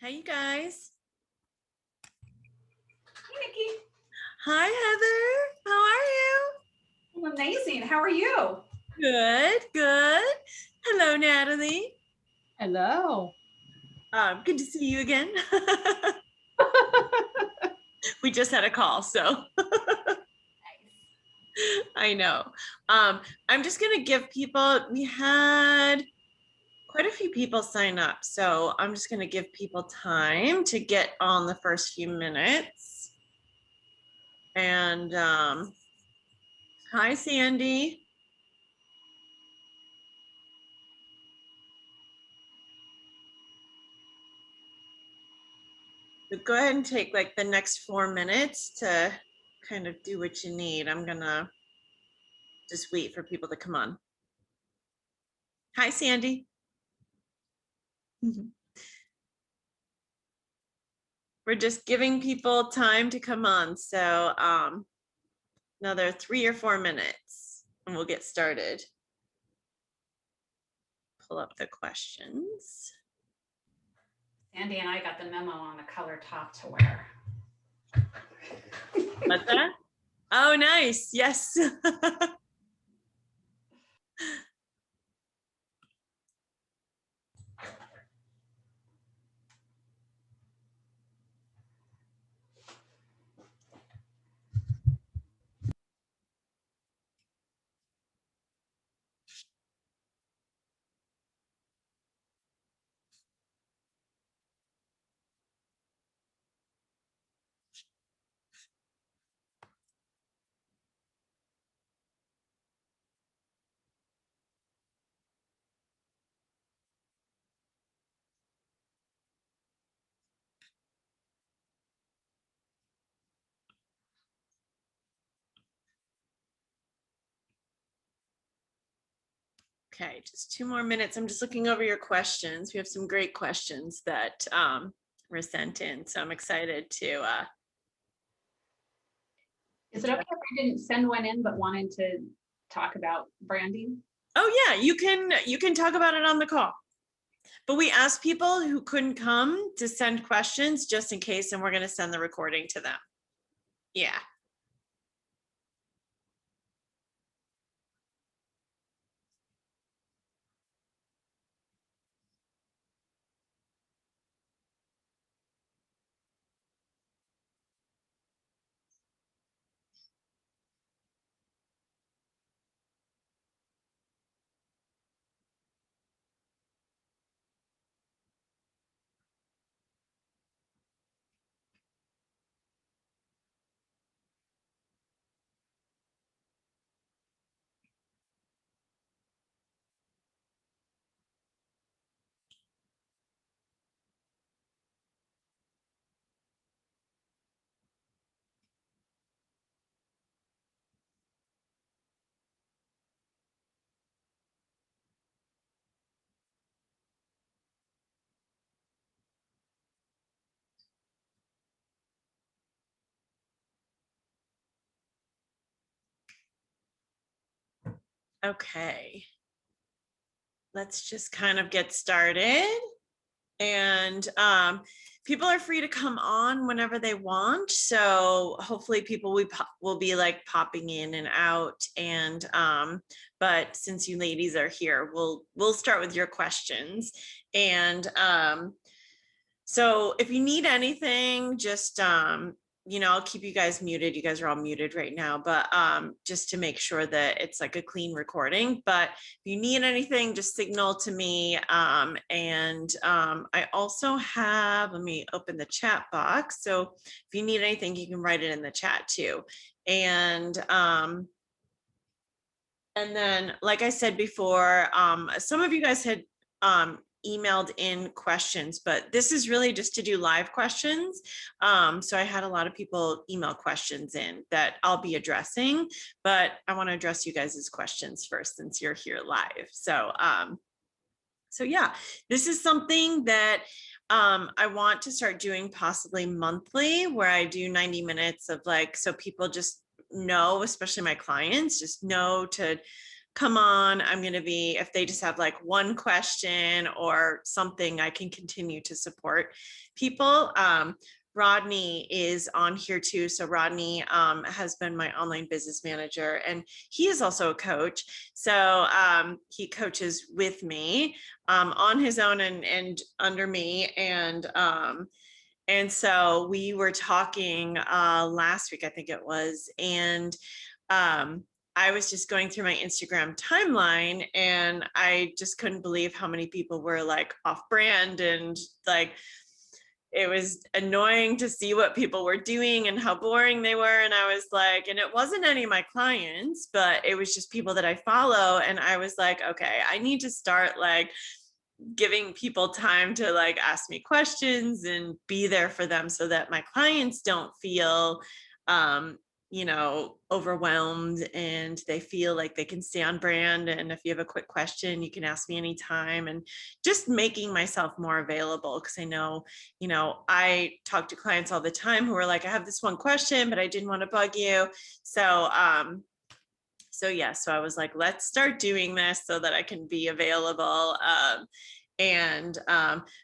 Hi, you guys. Hey, Nikki. Hi, Heather. How are you? I'm amazing. How are you? Good, good. Hello, Natalie. Hello. Good to see you again. We just had a call, so I know. I'm just gonna give people, we had quite a few people sign up, so I'm just gonna give people time to get on the first few minutes. And hi, Sandy. But go ahead and take like the next 4 minutes to kind of do what you need. I'm gonna just wait for people to come on. Hi, Sandy. We're just giving people time to come on. So another 3 or 4 minutes and we'll get started. Pull up the questions. Sandy and I got the memo on the color top to wear. What's that? Oh, nice. Yes. Okay, just 2 more minutes. I'm just looking over your questions. We have some great questions that were sent in, so I'm excited to Is it okay if I didn't send one in but wanted to talk about branding? Oh yeah, you can talk about it on the call. But we asked people who couldn't come to send questions just in case, and we're going to send the recording to them. Yeah. Okay. Let's just kind of get started. And people are free to come on whenever they want. So hopefully people will be like popping in and out. And but since you ladies are here, we'll start with your questions. And so if you need anything, just I'll keep you guys muted. You guys are all muted right now, but just to make sure that it's like a clean recording. But if you need anything, just signal to me. I also have, let me open the chat box. So if you need anything, you can write it in the chat too. And then, like I said before, some of you guys had emailed in questions, but this is really just to do live questions. So I had a lot of people email questions in that I'll be addressing, but I want to address you guys' questions first since you're here live. So yeah, this is something that I want to start doing possibly monthly, where I do 90 minutes of like, so people just know, especially my clients, just know to come on. I'm going to be, if they just have like one question or something, I can continue to support people. Rodney is on here too. So Rodney has been my online business manager, and he is also a coach. So he coaches with me on his own and under me. And so we were talking last week, I think it was, and I was just going through my Instagram timeline, and I just couldn't believe how many people were like off brand, and like it was annoying to see what people were doing and how boring they were. And I was like, and it wasn't any of my clients, but it was just people that I follow. And I was like, okay, I need to start like giving people time to like ask me questions and be there for them so that my clients don't feel overwhelmed, and they feel like they can stay on brand. And if you have a quick question, you can ask me anytime, and just making myself more available, because I know, I talk to clients all the time who are like, I have this one question, but I didn't want to bug you. So I was like, let's start doing this so that I can be available. And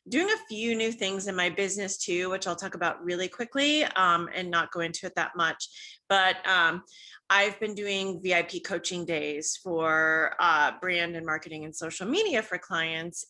doing a few new things in my business too, which I'll talk about really quickly and not go into it that much. But I've been doing VIP coaching days for brand and marketing and social media for clients.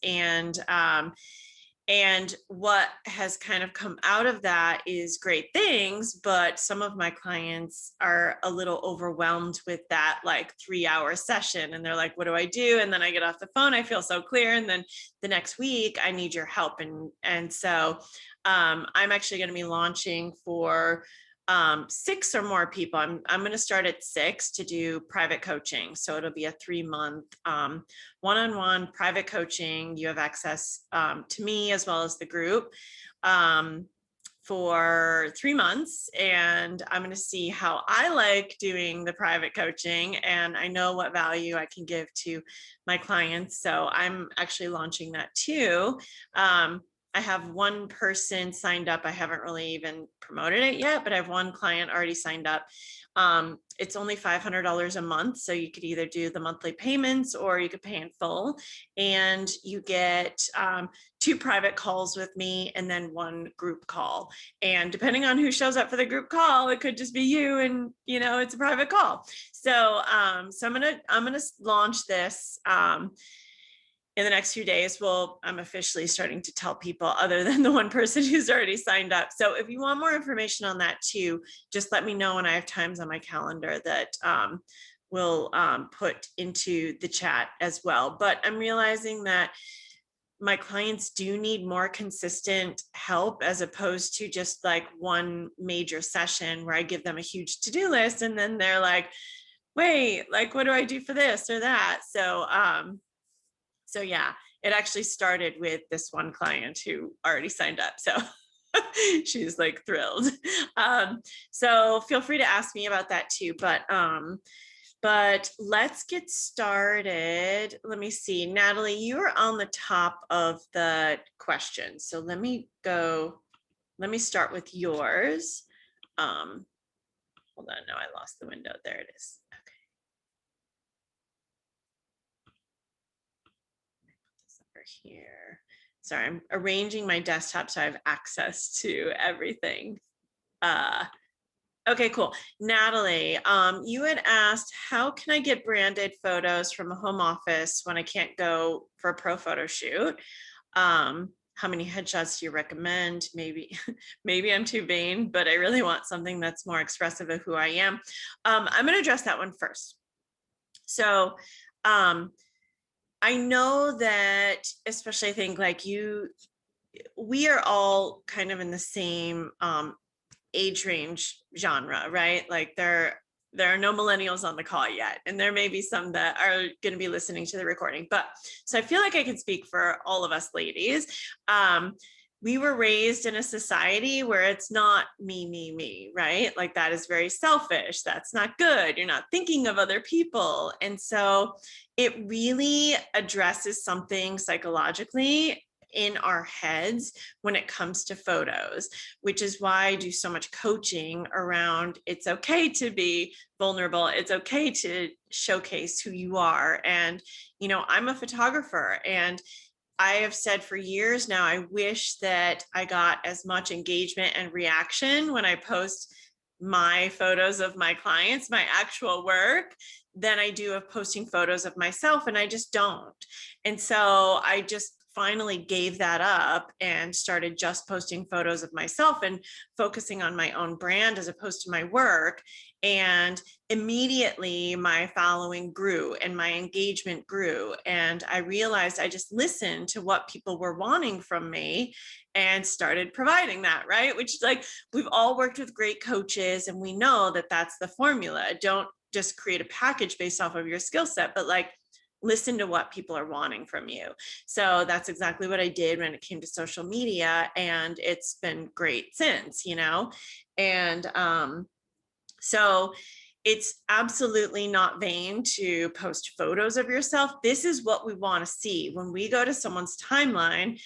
And what has kind of come out of that is great things, but some of my clients are a little overwhelmed with that like 3-hour session. And they're like, what do I do? And then I get off the phone, I feel so clear. And then the next week I need your help. And so I'm actually going to be launching for 6 or more people. I'm going to start at 6 to do private coaching. So it'll be a 3-month one-on-one private coaching. You have access to me as well as the group for 3 months. And I'm going to see how I like doing the private coaching. And I know what value I can give to my clients. So I'm actually launching that too. I have one person signed up. I haven't really even promoted it yet, but I have one client already signed up. It's only $500 a month. So you could either do the monthly payments or you could pay in full, and you get 2 private calls with me and then 1 group call. And depending on who shows up for the group call, it could just be you, and it's a private call. So I'm gonna launch this in the next few days. Well, I'm officially starting to tell people other than the one person who's already signed up. So if you want more information on that too, just let me know, and I have times on my calendar that we'll put into the chat as well. But I'm realizing that my clients do need more consistent help, as opposed to just like one major session where I give them a huge to-do list and then they're like, wait, like, what do I do for this or that? So yeah, it actually started with this one client who already signed up. So she's like thrilled. So feel free to ask me about that too. But let's get started. Let me see. Natalie, you are on the top of the question. So let me start with yours. Hold on, no, I lost the window. There it is. Here. Sorry, I'm arranging my desktop so I have access to everything. Okay, cool. Natalie, you had asked, how can I get branded photos from a home office when I can't go for a pro photo shoot? How many headshots do you recommend? Maybe I'm too vain, but I really want something that's more expressive of who I am. I'm going to address that one first. So, I know that, especially I think like we are all kind of in the same age range genre, right? Like there are no millennials on the call yet, and there may be some that are going to be listening to the recording. But so I feel like I can speak for all of us ladies. We were raised in a society where it's not me, right? Like that is very selfish. That's not good. You're not thinking of other people. And so it really addresses something psychologically in our heads when it comes to photos, which is why I do so much coaching around it's okay to be vulnerable. It's okay to showcase who you are. And, you know, I'm a photographer, and I have said for years now, I wish that I got as much engagement and reaction when I post my photos of my clients, my actual work, than I do of posting photos of myself. And I just don't. And so I just finally gave that up and started just posting photos of myself and focusing on my own brand as opposed to my work. And immediately my following grew and my engagement grew. And I realized I just listened to what people were wanting from me and started providing that, right? Which is like, we've all worked with great coaches and we know that that's the formula. Don't just create a package based off of your skill set, but like, listen to what people are wanting from you. So that's exactly what I did when it came to social media. And it's been great since, you know? And so it's absolutely not vain to post photos of yourself. This is what we want to see. When we go to someone's timeline,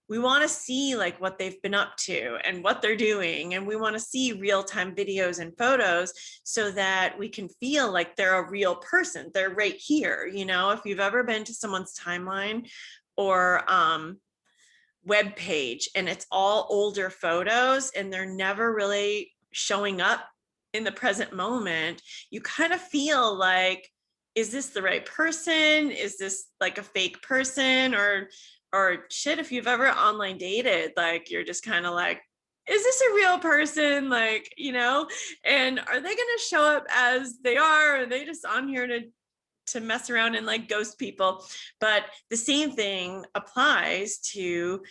we want to see like what they've been up to and what they're doing. And we want to see real-time videos and photos so that we can feel like they're a real person. They're right here. You know, if you've ever been to someone's timeline or web page and it's all older photos and they're never really showing up in the present moment, you kind of feel like, is this the right person? Is this like a fake person? Or shit, if you've ever online dated, like you're just kind of like, is this a real person? Like, you know, and are they going to show up as they are? Are they just on here to mess around and like ghost people? But the same thing applies to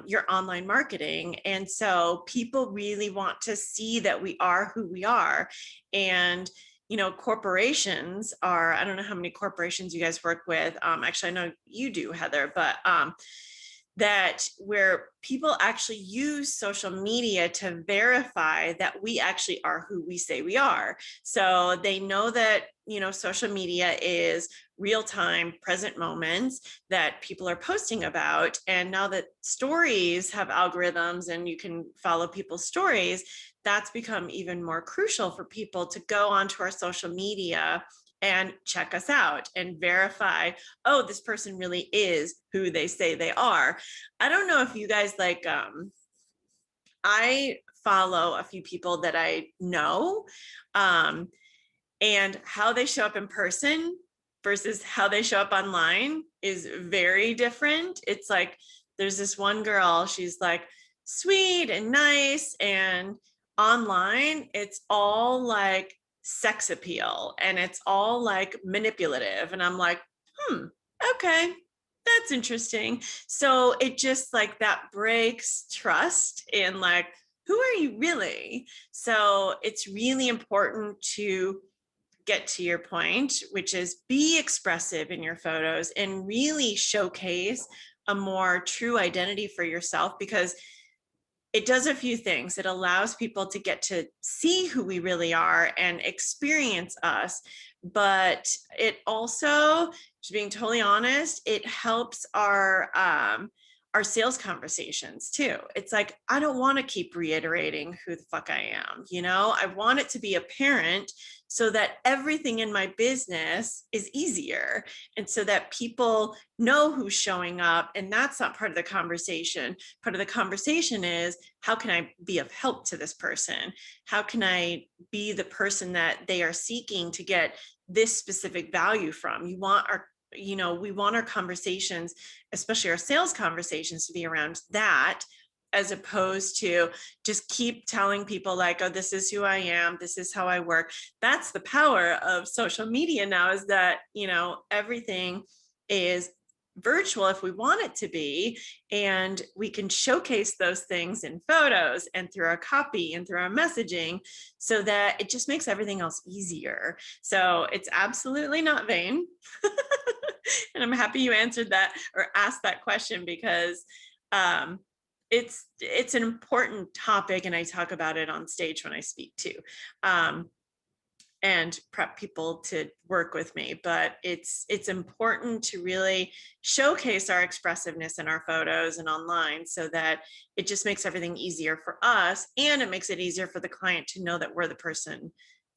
your online marketing. And so people really want to see that we are who we are. And you know, corporations are, I don't know how many corporations you guys work with. Actually, I know you do, Heather, but that where people actually use social media to verify that we actually are who we say we are. So they know that, you know, social media is real-time present moments that people are posting about. And now that stories have algorithms and you can follow people's stories, that's become even more crucial for people to go onto our social media and check us out and verify, oh, this person really is who they say they are. I don't know if you guys like, I follow a few people that I know, and how they show up in person versus how they show up online is very different. It's like, there's this one girl, she's like sweet and nice, and online, it's all like sex appeal and it's all like manipulative. And I'm like, okay, that's interesting. So it just like that breaks trust in like, who are you really? So it's really important to get to your point, which is be expressive in your photos and really showcase a more true identity for yourself, because it does a few things. It allows people to get to see who we really are and experience us. But it also, just being totally honest, it helps our sales conversations too. It's like, I don't want to keep reiterating who the fuck I am. You know, I want it to be apparent so that everything in my business is easier. And so that people know who's showing up. And that's not part of the conversation. Part of the conversation is, how can I be of help to this person? How can I be the person that they are seeking to get this specific value from? We want our conversations, especially our sales conversations, to be around that, as opposed to just keep telling people like, oh, this is who I am, this is how I work. That's the power of social media now, is that, you know, everything is virtual if we want it to be, and we can showcase those things in photos and through our copy and through our messaging, so that it just makes everything else easier. So it's absolutely not vain. And I'm happy you answered that or asked that question, because it's an important topic, and I talk about it on stage when I speak too. and prep people to work with me. But it's important to really showcase our expressiveness in our photos and online, so that it just makes everything easier for us, and it makes it easier for the client to know that we're the person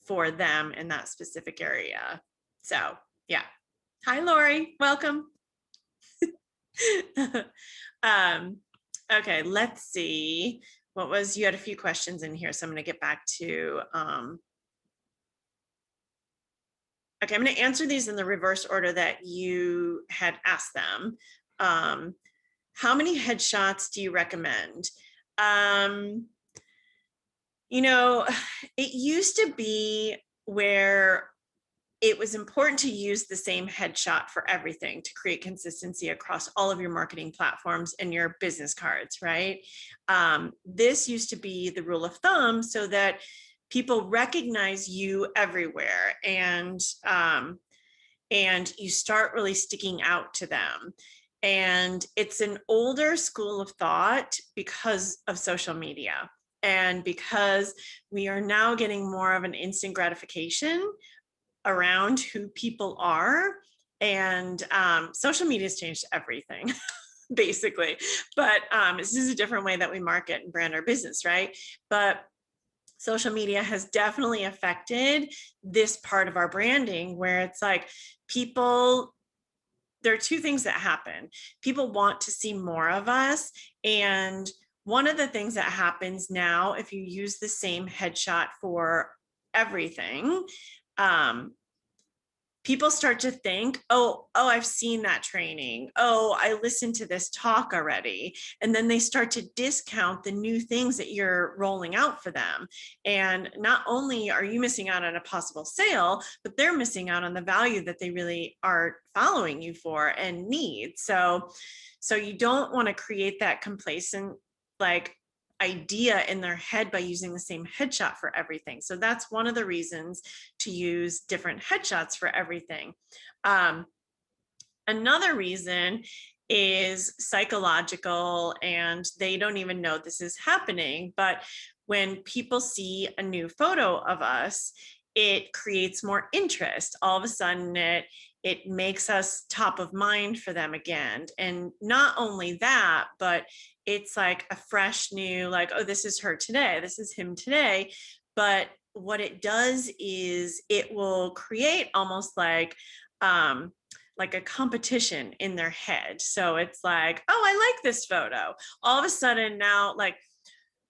for them in that specific area. So yeah. Hi, Lori, welcome. Okay, let's see. You had a few questions in here, so I'm going to get back to okay, I'm going to answer these in the reverse order that you had asked them. How many headshots do you recommend? It used to be where it was important to use the same headshot for everything to create consistency across all of your marketing platforms and your business cards, right? This used to be the rule of thumb so that people recognize you everywhere, and you start really sticking out to them. And it's an older school of thought because of social media, and because we are now getting more of an instant gratification around who people are. And social media has changed everything basically. But this is a different way that we market and brand our business, right? But social media has definitely affected this part of our branding, where it's like there are two things that happen. People want to see more of us. And one of the things that happens now, if you use the same headshot for everything, people start to think, oh, I've seen that training. Oh, I listened to this talk already. And then they start to discount the new things that you're rolling out for them. And not only are you missing out on a possible sale, but they're missing out on the value that they really are following you for and need. So you don't want to create that complacent, like, idea in their head by using the same headshot for everything. So that's one of the reasons to use different headshots for everything. Another reason is psychological, and they don't even know this is happening, but when people see a new photo of us, it creates more interest. All of a sudden, it makes us top of mind for them again. And not only that, but it's like a fresh new, like, oh, this is her today, this is him today. But what it does is it will create almost like a competition in their head. So it's like, oh, I like this photo. All of a sudden now, like,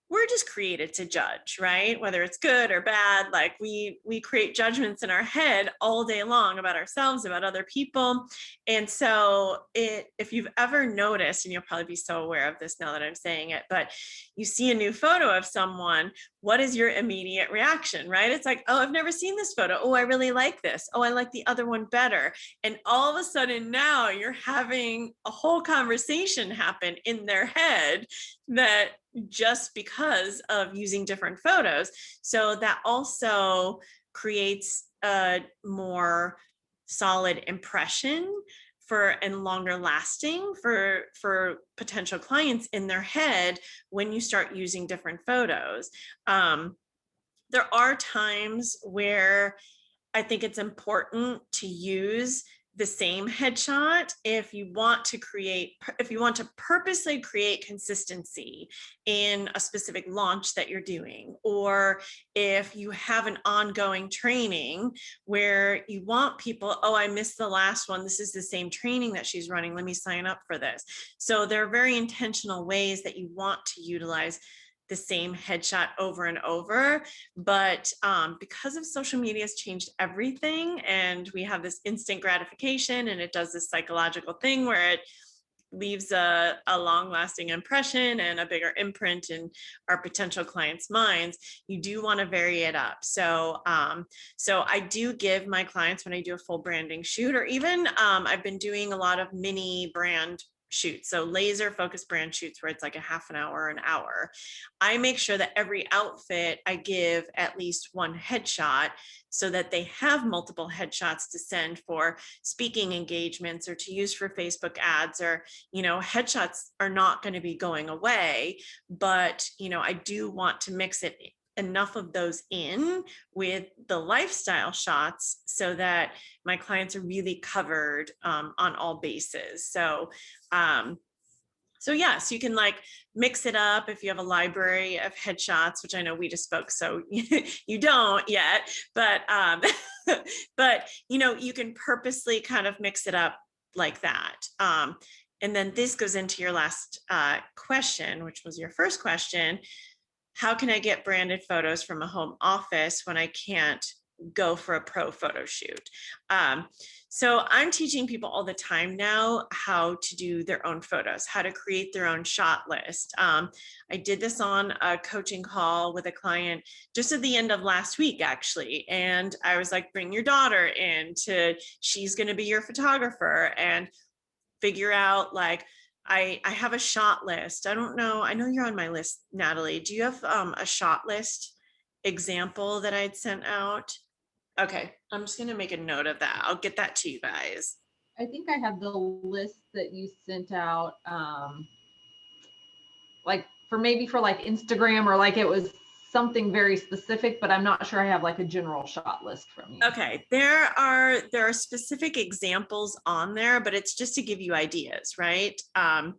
we're just created to judge, right? Whether it's good or bad, like we create judgments in our head all day long about ourselves, about other people. And so if you've ever noticed, and you'll probably be so aware of this now that I'm saying it, but you see a new photo of someone, what is your immediate reaction, right? It's like, oh, I've never seen this photo. Oh, I really like this. Oh, I like the other one better. And all of a sudden now you're having a whole conversation happen in their head, that just because of using different photos. So that also creates a more solid impression and longer lasting for potential clients in their head when you start using different photos. There are times where I think it's important to use the same headshot if you want to purposely create consistency in a specific launch that you're doing, or if you have an ongoing training where you want people, oh, I missed the last one, this is the same training that she's running, let me sign up for this. So there are very intentional ways that you want to utilize the same headshot over and over. But because of social media has changed everything, and we have this instant gratification, and it does this psychological thing where it leaves a long-lasting impression and a bigger imprint in our potential clients' minds, you do want to vary it up. So I do give my clients, when I do a full branding shoot, or even I've been doing a lot of mini brand shoots, so laser focused brand shoots where it's like a half an hour, an hour. I make sure that every outfit I give at least one headshot, so that they have multiple headshots to send for speaking engagements or to use for Facebook ads. Or, headshots are not going to be going away, but, I do want to mix it enough of those in with the lifestyle shots so that my clients are really covered on all bases. So yes, you can like mix it up if you have a library of headshots, which I know we just spoke, so you don't yet, but but you can purposely kind of mix it up like that. And then this goes into your last question, which was your first question. How can I get branded photos from a home office when I can't go for a pro photo shoot? So I'm teaching people all the time now how to do their own photos, how to create their own shot list. I did this on a coaching call with a client just at the end of last week, actually. And I was like, bring your daughter in she's going to be your photographer, and figure out like, I have a shot list. I don't know. I know you're on my list, Natalie. Do you have a shot list example that I'd sent out? Okay, I'm just gonna make a note of that. I'll get that to you guys. I think I have the list that you sent out, like for like Instagram, or like it was something very specific, but I'm not sure I have like a general shot list from you. Okay, there are specific examples on there, but it's just to give you ideas, right? And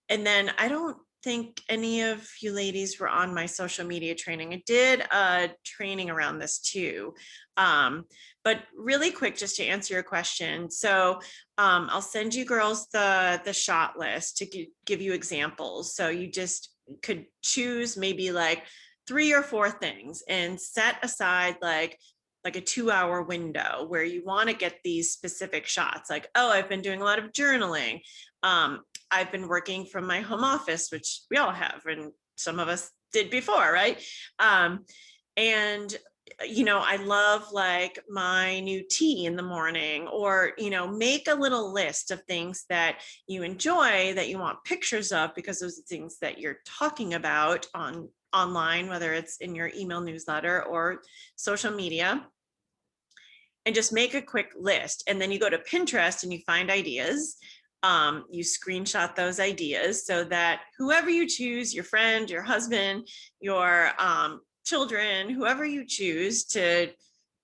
then I don't think any of you ladies were on my social media training. I did a training around this too. But really quick, just to answer your question. So I'll send you girls the shot list to give you examples. So you just could choose maybe like 3 or 4 things and set aside like a 2-hour window where you want to get these specific shots. Like, oh, I've been doing a lot of journaling. I've been working from my home office, which we all have, and some of us did before, right? And I love like my new tea in the morning, or, make a little list of things that you enjoy that you want pictures of, because those are things that you're talking about online, whether it's in your email newsletter or social media. And just make a quick list. And then you go to Pinterest and you find ideas. You screenshot those ideas so that whoever you choose, your friend, your husband, your children, whoever you choose to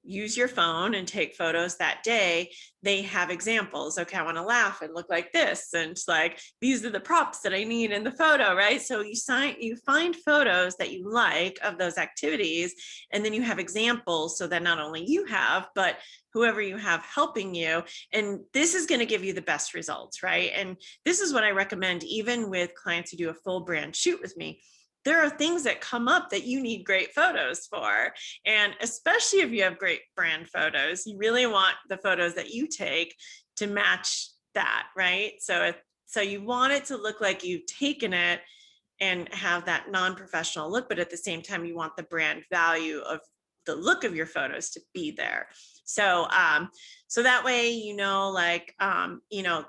use your phone and take photos that day, they have examples. Okay, I want to laugh and look like this, and like these are the props that I need in the photo, right? So you find photos that you like of those activities, and then you have examples so that not only you have, but whoever you have helping you. And this is going to give you the best results, right? And this is what I recommend even with clients who do a full brand shoot with me. There are things that come up that you need great photos for. And especially if you have great brand photos, you really want the photos that you take to match that, right? So you want it to look like you've taken it and have that non-professional look, but at the same time, you want the brand value of the look of your photos to be there. So that way,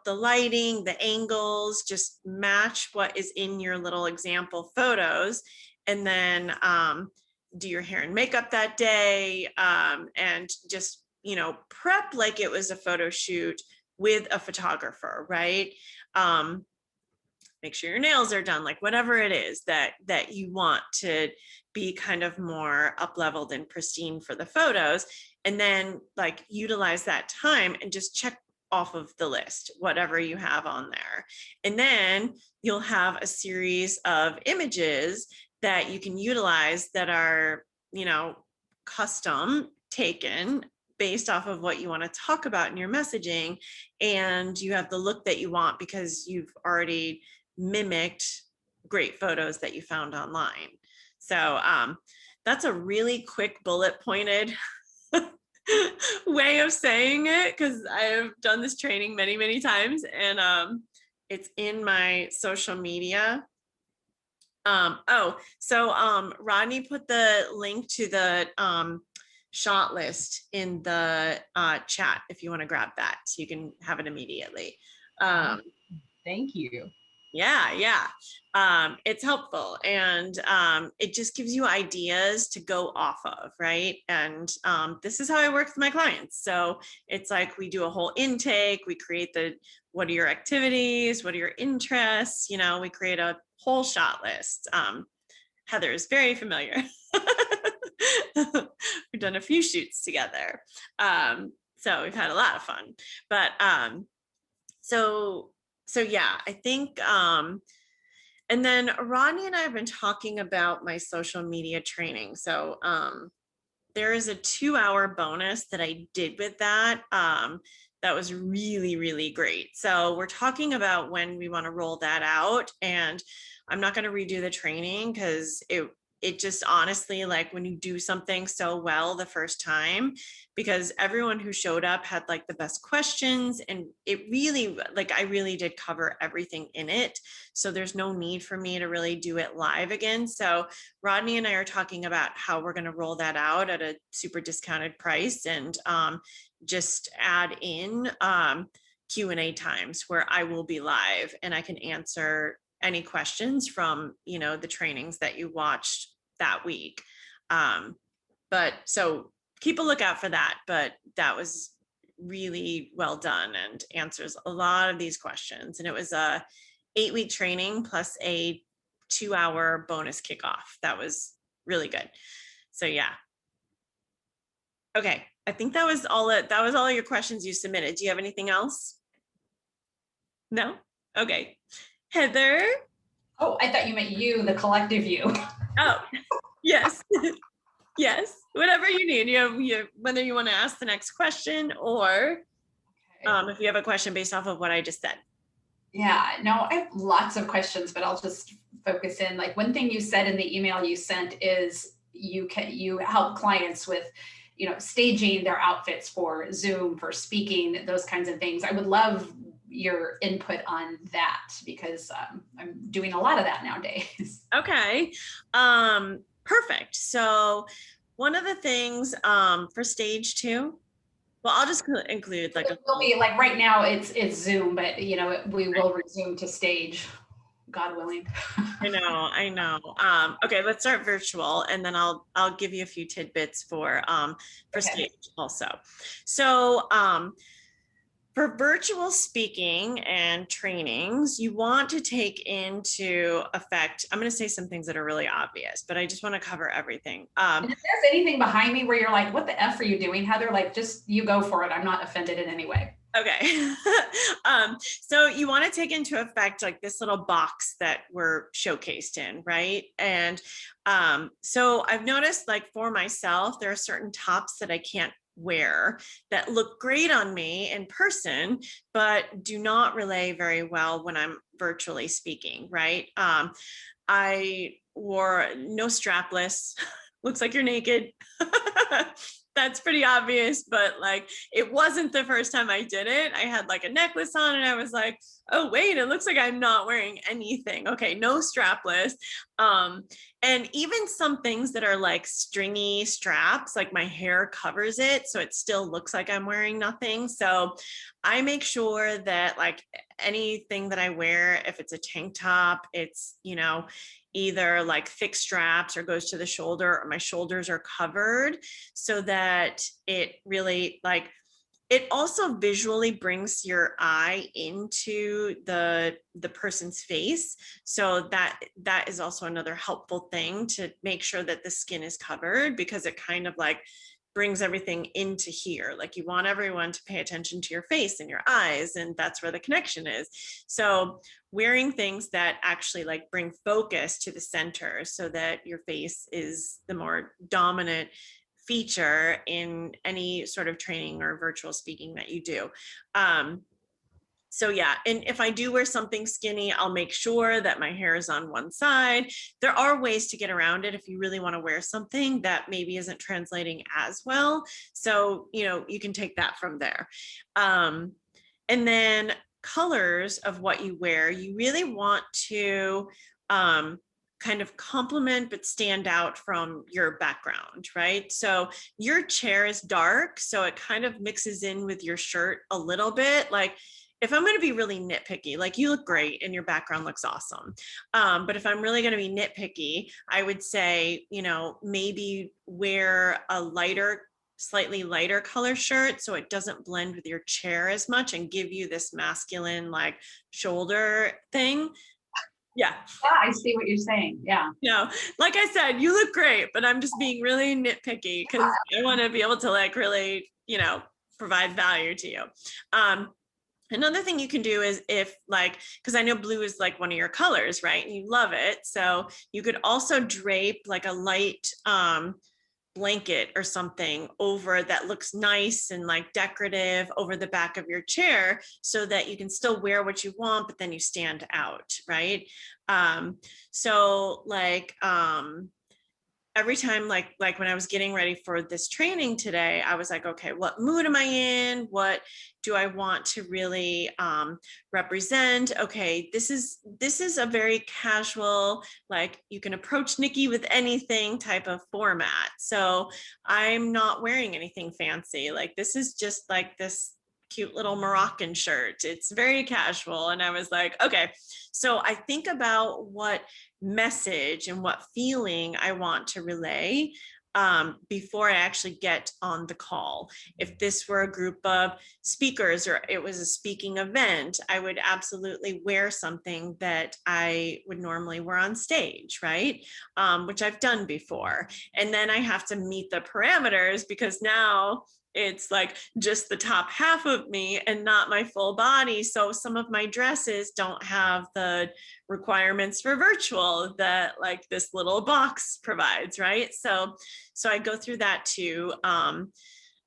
the lighting, the angles just match what is in your little example photos. And then do your hair and makeup that day, and just, prep like it was a photo shoot with a photographer, right? Make sure your nails are done, like whatever it is that you want to be kind of more up-leveled and pristine for the photos. And then like utilize that time and just check off of the list, whatever you have on there. And then you'll have a series of images that you can utilize that are, custom taken based off of what you want to talk about in your messaging. And you have the look that you want because you've already mimicked great photos that you found online. So that's a really quick bullet pointed way of saying it, because I've done this training many, many times, and it's in my social media. Rodney put the link to the shot list in the chat if you want to grab that, so you can have it immediately. Thank you. Yeah. It's helpful, and it just gives you ideas to go off of, right? And this is how I work with my clients. So it's like we do a whole intake, we create what are your activities, what are your interests, we create a whole shot list. Heather is very familiar. We've done a few shoots together. So we've had a lot of fun, but so yeah, I think, and then Rodney and I have been talking about my social media training. So there is a 2-hour bonus that I did with that. That was really, really great. So we're talking about when we want to roll that out, and I'm not going to redo the training because it just honestly, like when you do something so well the first time, because everyone who showed up had like the best questions, and it really, like, I really did cover everything in it. So there's no need for me to really do it live again. So Rodney and I are talking about how we're going to roll that out at a super discounted price, and just add in Q&A times where I will be live and I can answer any questions from, you know, the trainings that you watched that week. But so keep a lookout for that, but that was really well done and answers a lot of these questions. And it was a 8-week training plus a 2-hour bonus kickoff. That was really good. So yeah. Okay, I think that was all your questions you submitted. Do you have anything else? No? Okay. Heather? Oh, I thought you meant you, the collective you. Oh, yes. Yes, whatever you need. You have whether you want to ask the next question or if you have a question based off of what I just said. Yeah, no, I have lots of questions, but I'll just focus in. Like one thing you said in the email you sent is you help clients with, you know, staging their outfits for Zoom, for speaking, those kinds of things. I would love your input on that because I'm doing a lot of that nowadays. Okay, perfect. So one of the things for stage 2, well, I'll just include like It will be like right now it's Zoom, but you know we will resume to stage, God willing. I know. Okay, let's start virtual, and then I'll give you a few tidbits for stage also. So for virtual speaking and trainings, you want to take into effect, I'm going to say some things that are really obvious, but I just want to cover everything. And if there's anything behind me where you're like, what the F are you doing, Heather? Like, just you go for it. I'm not offended in any way. Okay. So you want to take into effect like this little box that we're showcased in, right? And so I've noticed, like for myself, there are certain tops that I can't wear that look great on me in person, but do not relay very well when I'm virtually speaking, right? I wore no strapless, looks like you're naked. That's pretty obvious, but like it wasn't the first time I did it. I had like a necklace on and I was like, oh wait, it looks like I'm not wearing anything. Okay, no strapless. And even some things that are like stringy straps, like my hair covers it, so it still looks like I'm wearing nothing. So I make sure that like anything that I wear, if it's a tank top, it's, you know, either like thick straps or goes to the shoulder, or my shoulders are covered, so that it really like, it also visually brings your eye into the person's face. So that is also another helpful thing, to make sure that the skin is covered, because it kind of like brings everything into here. Like you want everyone to pay attention to your face and your eyes, and that's where the connection is. So wearing things that actually like bring focus to the center, so that your face is the more dominant feature in any sort of training or virtual speaking that you do. So yeah, and if I do wear something skinny, I'll make sure that my hair is on one side. There are ways to get around it if you really want to wear something that maybe isn't translating as well. So, you know, you can take that from there. And then colors of what you wear, you really want to kind of complement but stand out from your background, right? So your chair is dark, so it kind of mixes in with your shirt a little bit. Like if I'm going to be really nitpicky, like you look great and your background looks awesome. But if I'm really going to be nitpicky, I would say, you know, maybe wear a slightly lighter color shirt so it doesn't blend with your chair as much and give you this masculine like shoulder thing. Yeah. Yeah, I see what you're saying. Yeah. No, like I said, you look great, but I'm just being really nitpicky because I want to be able to like really, provide value to you. Another thing you can do is if like, because I know blue is like one of your colors, right? And you love it. So you could also drape like a light blanket or something over that looks nice and like decorative over the back of your chair so that you can still wear what you want, but then you stand out, right? So like every time like when I was getting ready for this training today, I was like, okay, what mood am I in? What do I want to really represent? Okay, this is a very casual, like you can approach Nikki with anything type of format. So I'm not wearing anything fancy. Like this is just like this cute little Moroccan shirt. It's very casual. And I was like, okay, so I think about what message and what feeling I want to relay before I actually get on the call. If this were a group of speakers or it was a speaking event, I would absolutely wear something that I would normally wear on stage, right? Which I've done before. And then I have to meet the parameters because now it's like just the top half of me and not my full body. So some of my dresses don't have the requirements for virtual that like this little box provides, right? So I go through that too.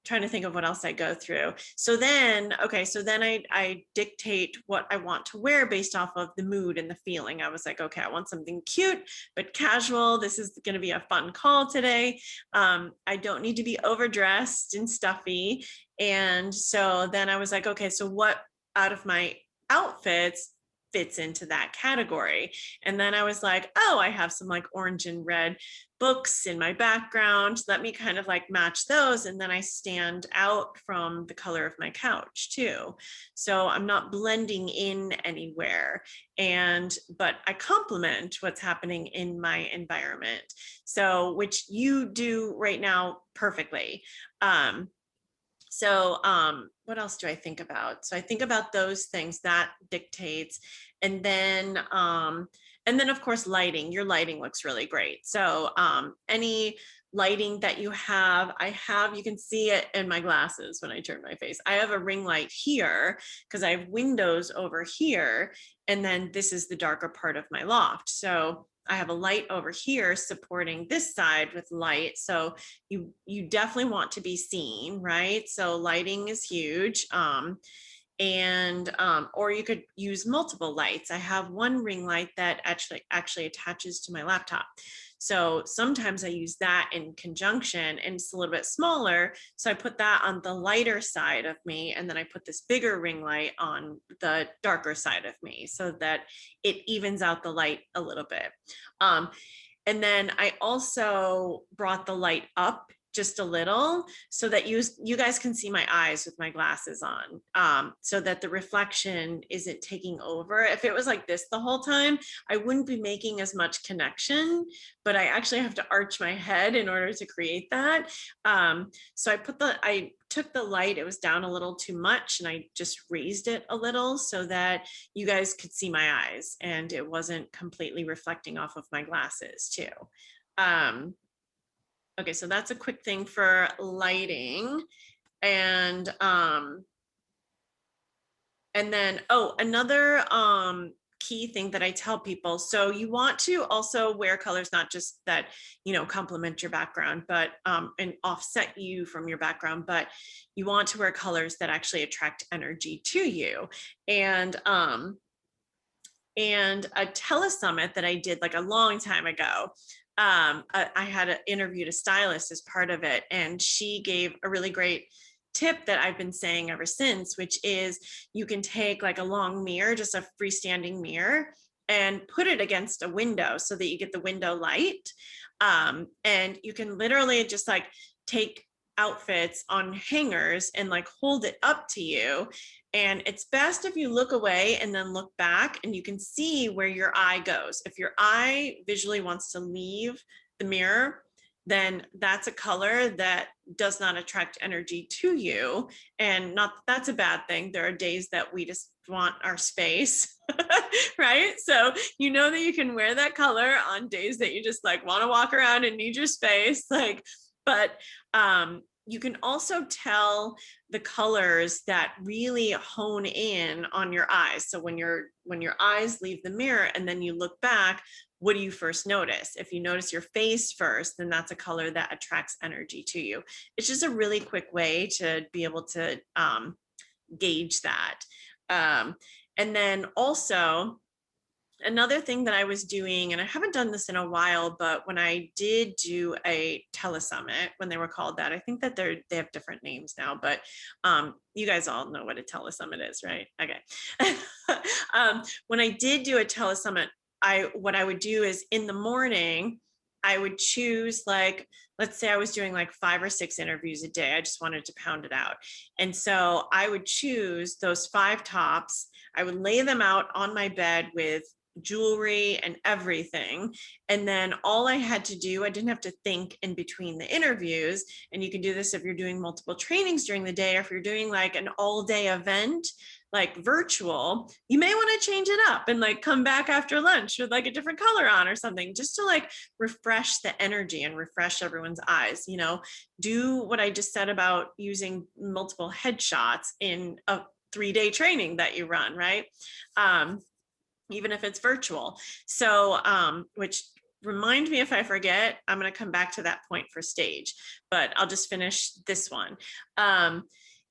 Trying to think of what else I go through. So then I dictate what I want to wear based off of the mood and the feeling. I was like, okay, I want something cute but casual. This is going to be a fun call today. I don't need to be overdressed and stuffy. And so then I was like, okay, so what out of my outfits fits into that category? And then I was like, oh, I have some like orange and red books in my background. Let me kind of like match those. And then I stand out from the color of my couch too. So I'm not blending in anywhere. But I complement what's happening in my environment. So, which you do right now perfectly. What else do I think about? So I think about those things that dictates, and then of course lighting. Your lighting looks really great. So any lighting that you have, you can see it in my glasses when I turn my face. I have a ring light here because I have windows over here, and then this is the darker part of my loft. So I have a light over here supporting this side with light. So you definitely want to be seen, right? So lighting is huge. Or you could use multiple lights. I have one ring light that actually attaches to my laptop. So sometimes I use that in conjunction, and it's a little bit smaller. So I put that on the lighter side of me, and then I put this bigger ring light on the darker side of me so that it evens out the light a little bit. And then I also brought the light up just a little so that you guys can see my eyes with my glasses on, so that the reflection isn't taking over. If it was like this the whole time, I wouldn't be making as much connection, but I actually have to arch my head in order to create that. So I took the light, it was down a little too much, and I just raised it a little so that you guys could see my eyes and it wasn't completely reflecting off of my glasses too. Okay, so that's a quick thing for lighting. And then, another key thing that I tell people, so you want to also wear colors not just that, complement your background, but and offset you from your background, but you want to wear colors that actually attract energy to you. And a telesummit that I did like a long time ago, I had interviewed a stylist as part of it, and she gave a really great tip that I've been saying ever since, which is you can take like a long mirror, just a freestanding mirror, and put it against a window so that you get the window light. And you can literally just like take outfits on hangers and like hold it up to you. And it's best if you look away and then look back, and you can see where your eye goes. If your eye visually wants to leave the mirror, then that's a color that does not attract energy to you. And not that that's a bad thing. There are days that we just want our space, right? So you know that you can wear that color on days that you just like want to walk around and need your space. Like, but you can also tell the colors that really hone in on your eyes. So when your eyes leave the mirror and then you look back, what do you first notice? If you notice your face first, then that's a color that attracts energy to you. It's just a really quick way to be able to gauge that. And then also, another thing that I was doing, and I haven't done this in a while, but when I did do a telesummit, when they were called that, I think that they have different names now, but you guys all know what a telesummit is, right? Okay. When I did do a telesummit, what I would do is in the morning, I would choose, like, let's say I was doing like 5 or 6 interviews a day. I just wanted to pound it out. And so I would choose those 5 tops. I would lay them out on my bed with jewelry and everything. And then all I had to do, I didn't have to think in between the interviews. And you can do this if you're doing multiple trainings during the day, or if you're doing like an all day event, like virtual, you may want to change it up and like come back after lunch with like a different color on or something, just to like refresh the energy and refresh everyone's eyes. You know, do what I just said about using multiple headshots in a 3-day training that you run, right? Even if it's virtual. So, which remind me if I forget, I'm going to come back to that point for stage, but I'll just finish this one.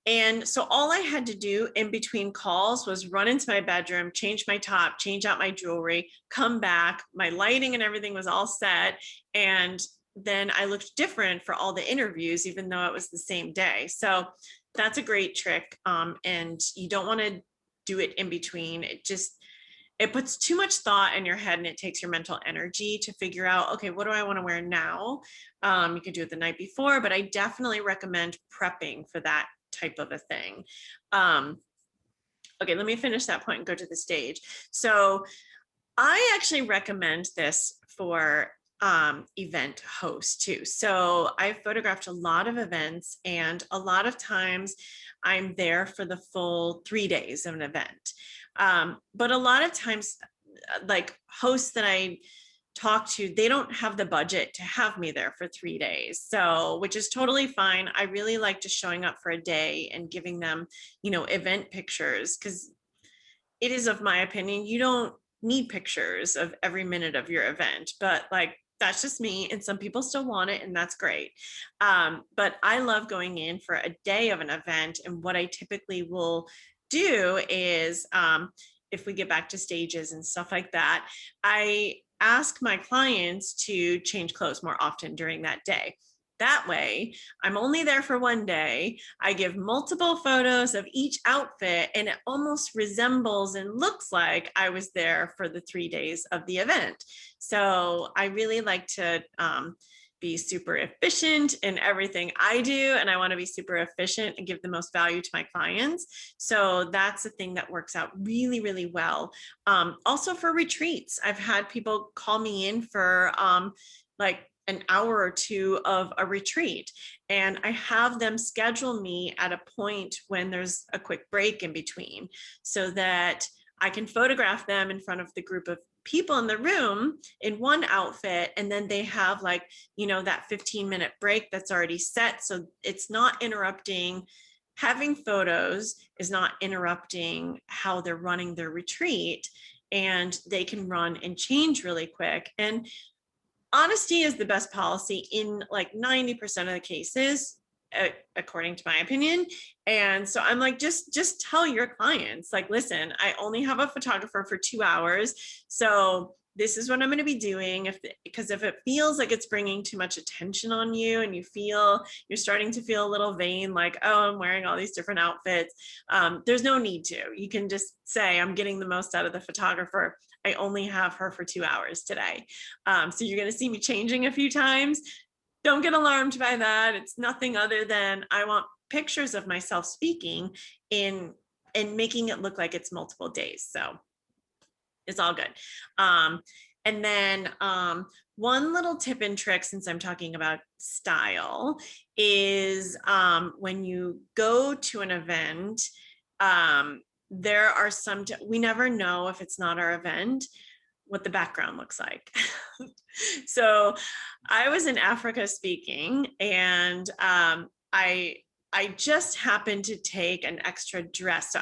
And so all I had to do in between calls was run into my bedroom, change my top, change out my jewelry, come back, my lighting and everything was all set. And then I looked different for all the interviews, even though it was the same day. So that's a great trick. And you don't want to do it in between. It puts too much thought in your head and it takes your mental energy to figure out, okay, what do I want to wear now? You could do it the night before, but I definitely recommend prepping for that type of a thing. Okay, let me finish that point and go to the stage. So I actually recommend this for event hosts too. So I've photographed a lot of events, and a lot of times I'm there for the full 3 days of an event. But a lot of times, like hosts that I talk to, they don't have the budget to have me there for 3 days. So, which is totally fine. I really like just showing up for a day and giving them, you know, event pictures, because it is of my opinion, you don't need pictures of every minute of your event, but like, that's just me, and some people still want it, and that's great. But I love going in for a day of an event, and what I typically will do is, if we get back to stages and stuff like that, I ask my clients to change clothes more often during that day. That way, I'm only there for 1 day. I give multiple photos of each outfit, and it almost resembles and looks like I was there for the 3 days of the event. So I really like to be super efficient in everything I do, and I want to be super efficient and give the most value to my clients. So that's the thing that works out really, really well. Also for retreats, I've had people call me in for like an hour or 2 of a retreat, and I have them schedule me at a point when there's a quick break in between, so that I can photograph them in front of the group of people in the room in one outfit, and then they have like, you know, that 15-minute break that's already set, so it's not interrupting. Having photos is not interrupting how they're running their retreat, and they can run and change really quick. And honesty is the best policy in like 90% of the cases, according to my opinion. And so I'm like, just tell your clients, like, listen, I only have a photographer for 2 hours. So this is what I'm going to be doing. Because if it feels like it's bringing too much attention on you, and you're starting to feel a little vain, like, oh, I'm wearing all these different outfits, there's no need to. You can just say, I'm getting the most out of the photographer. I only have her for 2 hours today. So you're going to see me changing a few times. Don't get alarmed by that. It's nothing other than I want pictures of myself speaking in and making it look like it's multiple days. So it's all good. And then one little tip and trick, since I'm talking about style, is when you go to an event, there are some, we never know if it's not our event, what the background looks like. So I was in Africa speaking, and I just happened to take an extra dress. So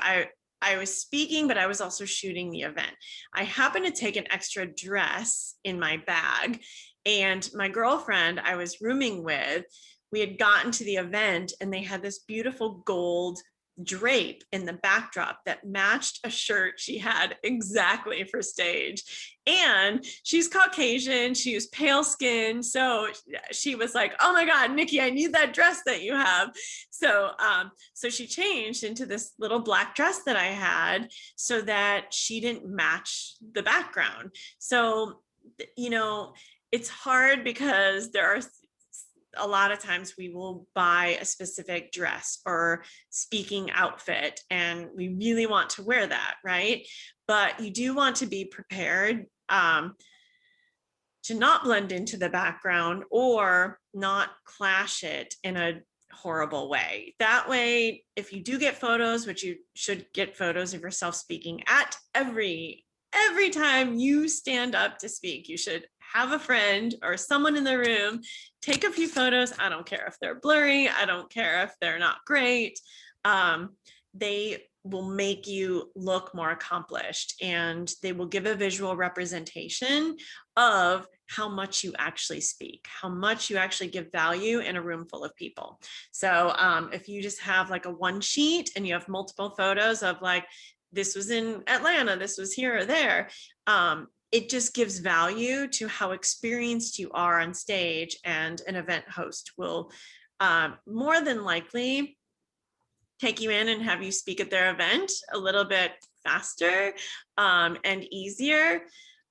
I was speaking, but I was also shooting the event. I happened to take an extra dress in my bag, and my girlfriend I was rooming with, we had gotten to the event, and they had this beautiful gold drape in the backdrop that matched a shirt she had exactly for stage. And she's Caucasian, she was pale skin, so she was like, oh my God, Nikki, I need that dress that you have. So so she changed into this little black dress that I had so that she didn't match the background. So you know, it's hard because there are a lot of times we will buy a specific dress or speaking outfit, and we really want to wear that, right? But you do want to be prepared to not blend into the background or not clash it in a horrible way. That way, if you do get photos, which you should get photos of yourself speaking at every time you stand up to speak, you should have a friend or someone in the room take a few photos. I don't care if they're blurry, I don't care if they're not great. They will make you look more accomplished, and they will give a visual representation of how much you actually speak, how much you actually give value in a room full of people. So if you just have like a one sheet and you have multiple photos of like, this was in Atlanta, this was here or there, it just gives value to how experienced you are on stage, and an event host will more than likely take you in and have you speak at their event a little bit faster and easier.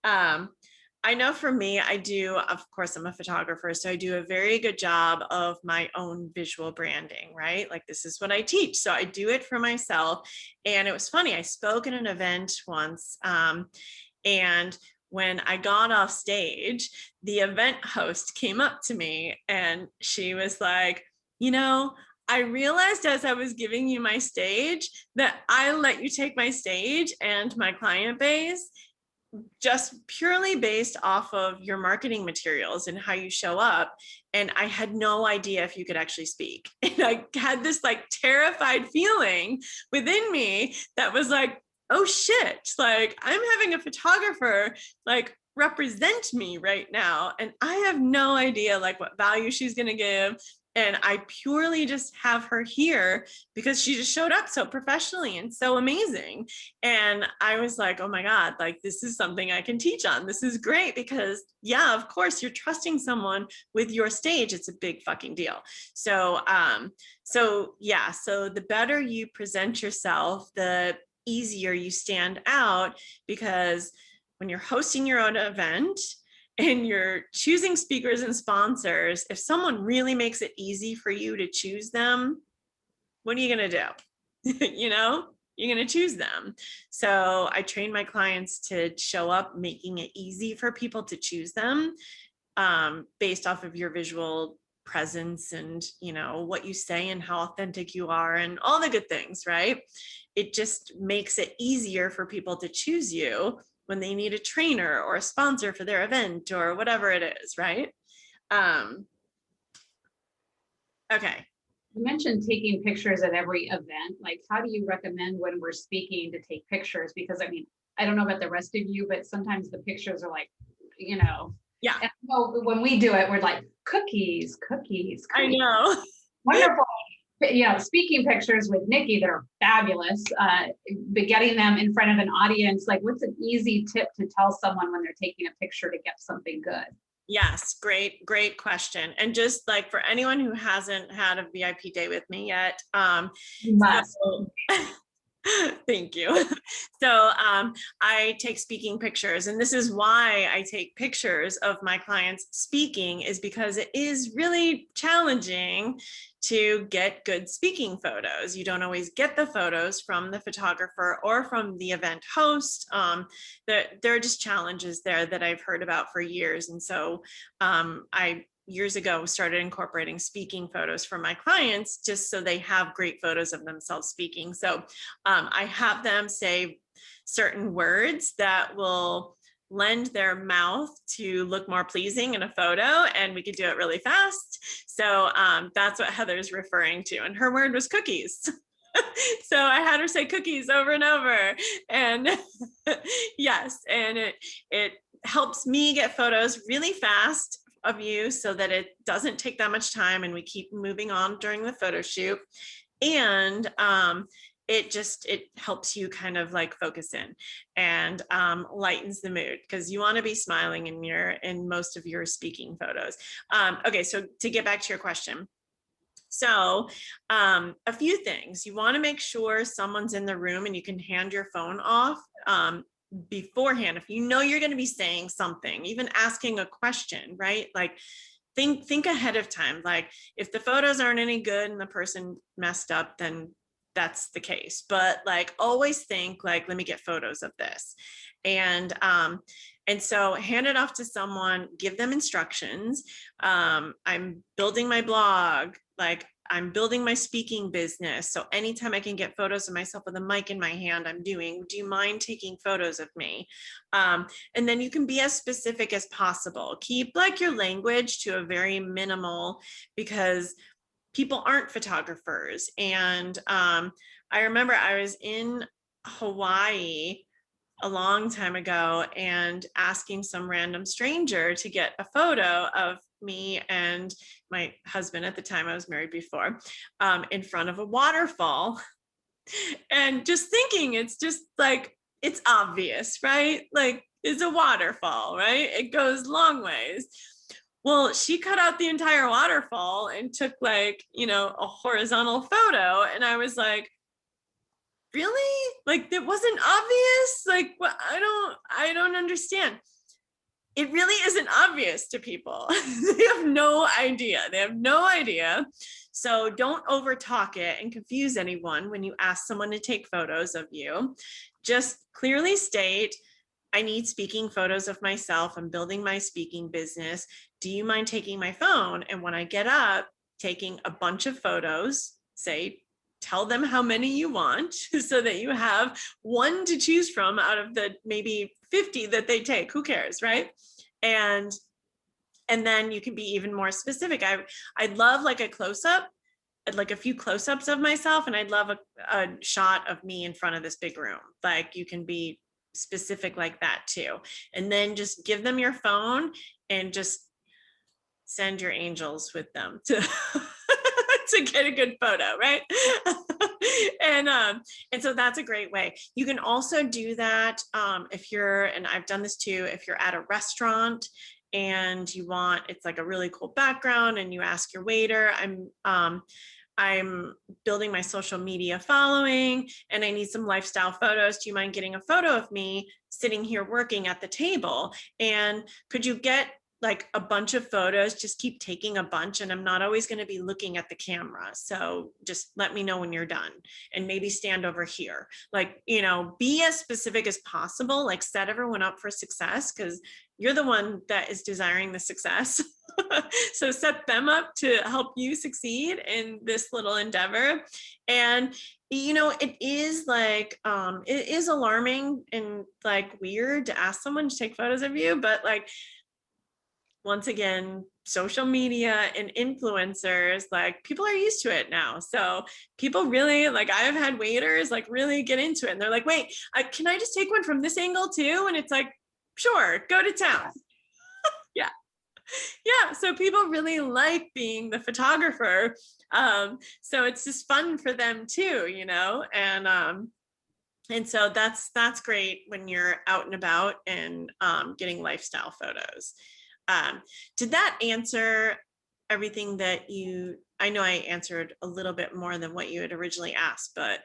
I know for me, I do, of course, I'm a photographer, so I do a very good job of my own visual branding, right? Like, this is what I teach. So I do it for myself. And it was funny, I spoke at an event once, and when I got off stage, the event host came up to me and she was like, you know, I realized as I was giving you my stage that I let you take my stage and my client base just purely based off of your marketing materials and how you show up. And I had no idea if you could actually speak. And I had this like terrified feeling within me that was like, oh shit, like I'm having a photographer like represent me right now. And I have no idea like what value she's going to give. And I purely just have her here because she just showed up so professionally and so amazing. And I was like, oh my God, like this is something I can teach on. This is great because yeah, of course you're trusting someone with your stage. It's a big fucking deal. So, so the better you present yourself, the easier you stand out, because when you're hosting your own event and you're choosing speakers and sponsors, if someone really makes it easy for you to choose them, what are you going to do? You know, you're going to choose them. So I train my clients to show up making it easy for people to choose them, based off of your visual presence and, you know, what you say and how authentic you are and all the good things, right? It just makes it easier for people to choose you when they need a trainer or a sponsor for their event or whatever it is, right? Okay. You mentioned taking pictures at every event. Like, how do you recommend when we're speaking to take pictures? Because I mean, I don't know about the rest of you, but sometimes the pictures are like, you know, yeah. And when we do it, we're like cookies. I know. Wonderful. You know, speaking pictures with Nikki, they're fabulous. But getting them in front of an audience, like what's an easy tip to tell someone when they're taking a picture to get something good? Yes, great question. And just like for anyone who hasn't had a VIP day with me yet, You must. Thank you. So I take speaking pictures, and this is why I take pictures of my clients speaking, is because it is really challenging to get good speaking photos. You don't always get the photos from the photographer or from the event host. There are just challenges there that I've heard about for years. And so I years ago started incorporating speaking photos for my clients just so they have great photos of themselves speaking. So I have them say certain words that will lend their mouth to look more pleasing in a photo, and we could do it really fast. So that's what Heather's referring to, and her word was cookies. So I had her say cookies over and over, and yes, and it helps me get photos really fast of you so that it doesn't take that much time and we keep moving on during the photo shoot. And it helps you kind of like focus in and lightens the mood, because you want to be smiling in most of your speaking photos. Okay, so to get back to your question. So a few things. You want to make sure someone's in the room and you can hand your phone off beforehand. If you know you're going to be saying something, even asking a question, right? Like think ahead of time. Like if the photos aren't any good and the person messed up, then that's the case. But like always think like, let me get photos of this. And so hand it off to someone, give them instructions. I'm building my blog, like I'm building my speaking business. So anytime I can get photos of myself with a mic in my hand, I'm doing, do you mind taking photos of me? And then you can be as specific as possible. Keep like your language to a very minimal, because people aren't photographers. And I remember I was in Hawaii a long time ago and asking some random stranger to get a photo of me and my husband at the time, I was married before, in front of a waterfall. And just thinking, it's just like, it's obvious, right? Like it's a waterfall, right? It goes long ways. Well, she cut out the entire waterfall and took like, a horizontal photo. And I was like, really? Like it wasn't obvious? Like, what? I don't understand. It really isn't obvious to people. They have no idea. They have no idea. So don't over talk it and confuse anyone when you ask someone to take photos of you. Just clearly state, I need speaking photos of myself. I'm building my speaking business. Do you mind taking my phone? And when I get up, taking a bunch of photos, tell them how many you want so that you have one to choose from out of the maybe 50 that they take. Who cares, right? And then you can be even more specific. I'd love like a close-up, like a few close-ups of myself, and I'd love a shot of me in front of this big room. Like you can be specific like that too. And then just give them your phone and just send your angels with them to to get a good photo, right? And so that's a great way. You can also do that if you're, and I've done this too, if you're at a restaurant and you want, it's like a really cool background, and you ask your waiter, I'm building my social media following and I need some lifestyle photos. Do you mind getting a photo of me sitting here working at the table? And could you get like a bunch of photos? Just keep taking a bunch, and I'm not always going to be looking at the camera. So just let me know when you're done, and maybe stand over here. Like, be as specific as possible, like set everyone up for success, because you're the one that is desiring the success. So set them up to help you succeed in this little endeavor. And it is like, it is alarming and like weird to ask someone to take photos of you, but like, once again, social media and influencers, like people are used to it now. So people really, like I've had waiters like really get into it, and they're like, wait, can I just take one from this angle too? And it's like, sure, go to town. Yeah. Yeah. So people really like being the photographer. So it's just fun for them too, and so that's great when you're out and about and getting lifestyle photos. Did that answer everything that I know I answered a little bit more than what you had originally asked, but.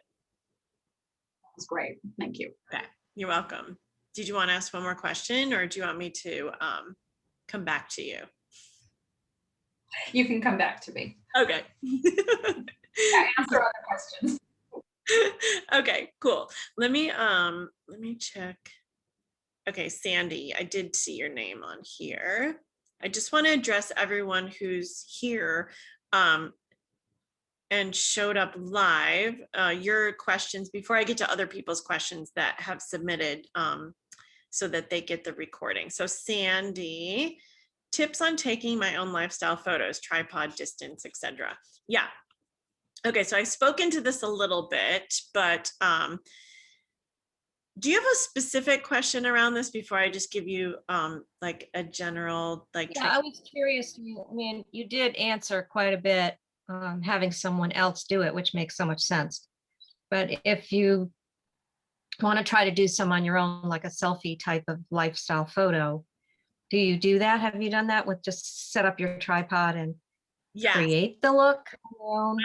It's great. Thank you. Okay, you're welcome. Did you want to ask one more question, or do you want me to come back to you? You can come back to me. Okay. Answer other questions. Okay, cool. Let me check. Okay, Sandy, I did see your name on here. I just want to address everyone who's here and showed up live. Your questions before I get to other people's questions that have submitted so that they get the recording. So Sandy, tips on taking my own lifestyle photos, tripod, distance, etc. Yeah. Okay, so I've spoken to this a little bit, but do you have a specific question around this before I just give you like a general like? Yeah, I was curious. I mean, you did answer quite a bit, having someone else do it, which makes so much sense. But if you want to try to do some on your own, like a selfie type of lifestyle photo, do you do that? Have you done that with just set up your tripod and Yes, create the look on your own?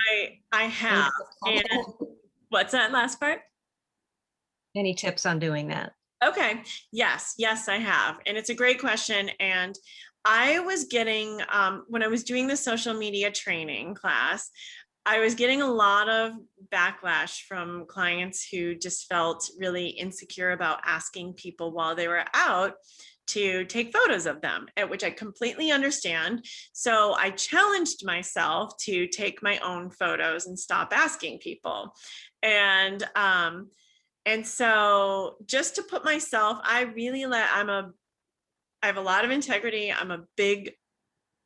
I have. And what's that last part? Any tips on doing that? Okay. Yes, I have. And it's a great question. And I was getting, when I was doing the social media training class, I was getting a lot of backlash from clients who just felt really insecure about asking people while they were out to take photos of them, which I completely understand. So I challenged myself to take my own photos and stop asking people. And so just to put myself, I have a lot of integrity. I'm a big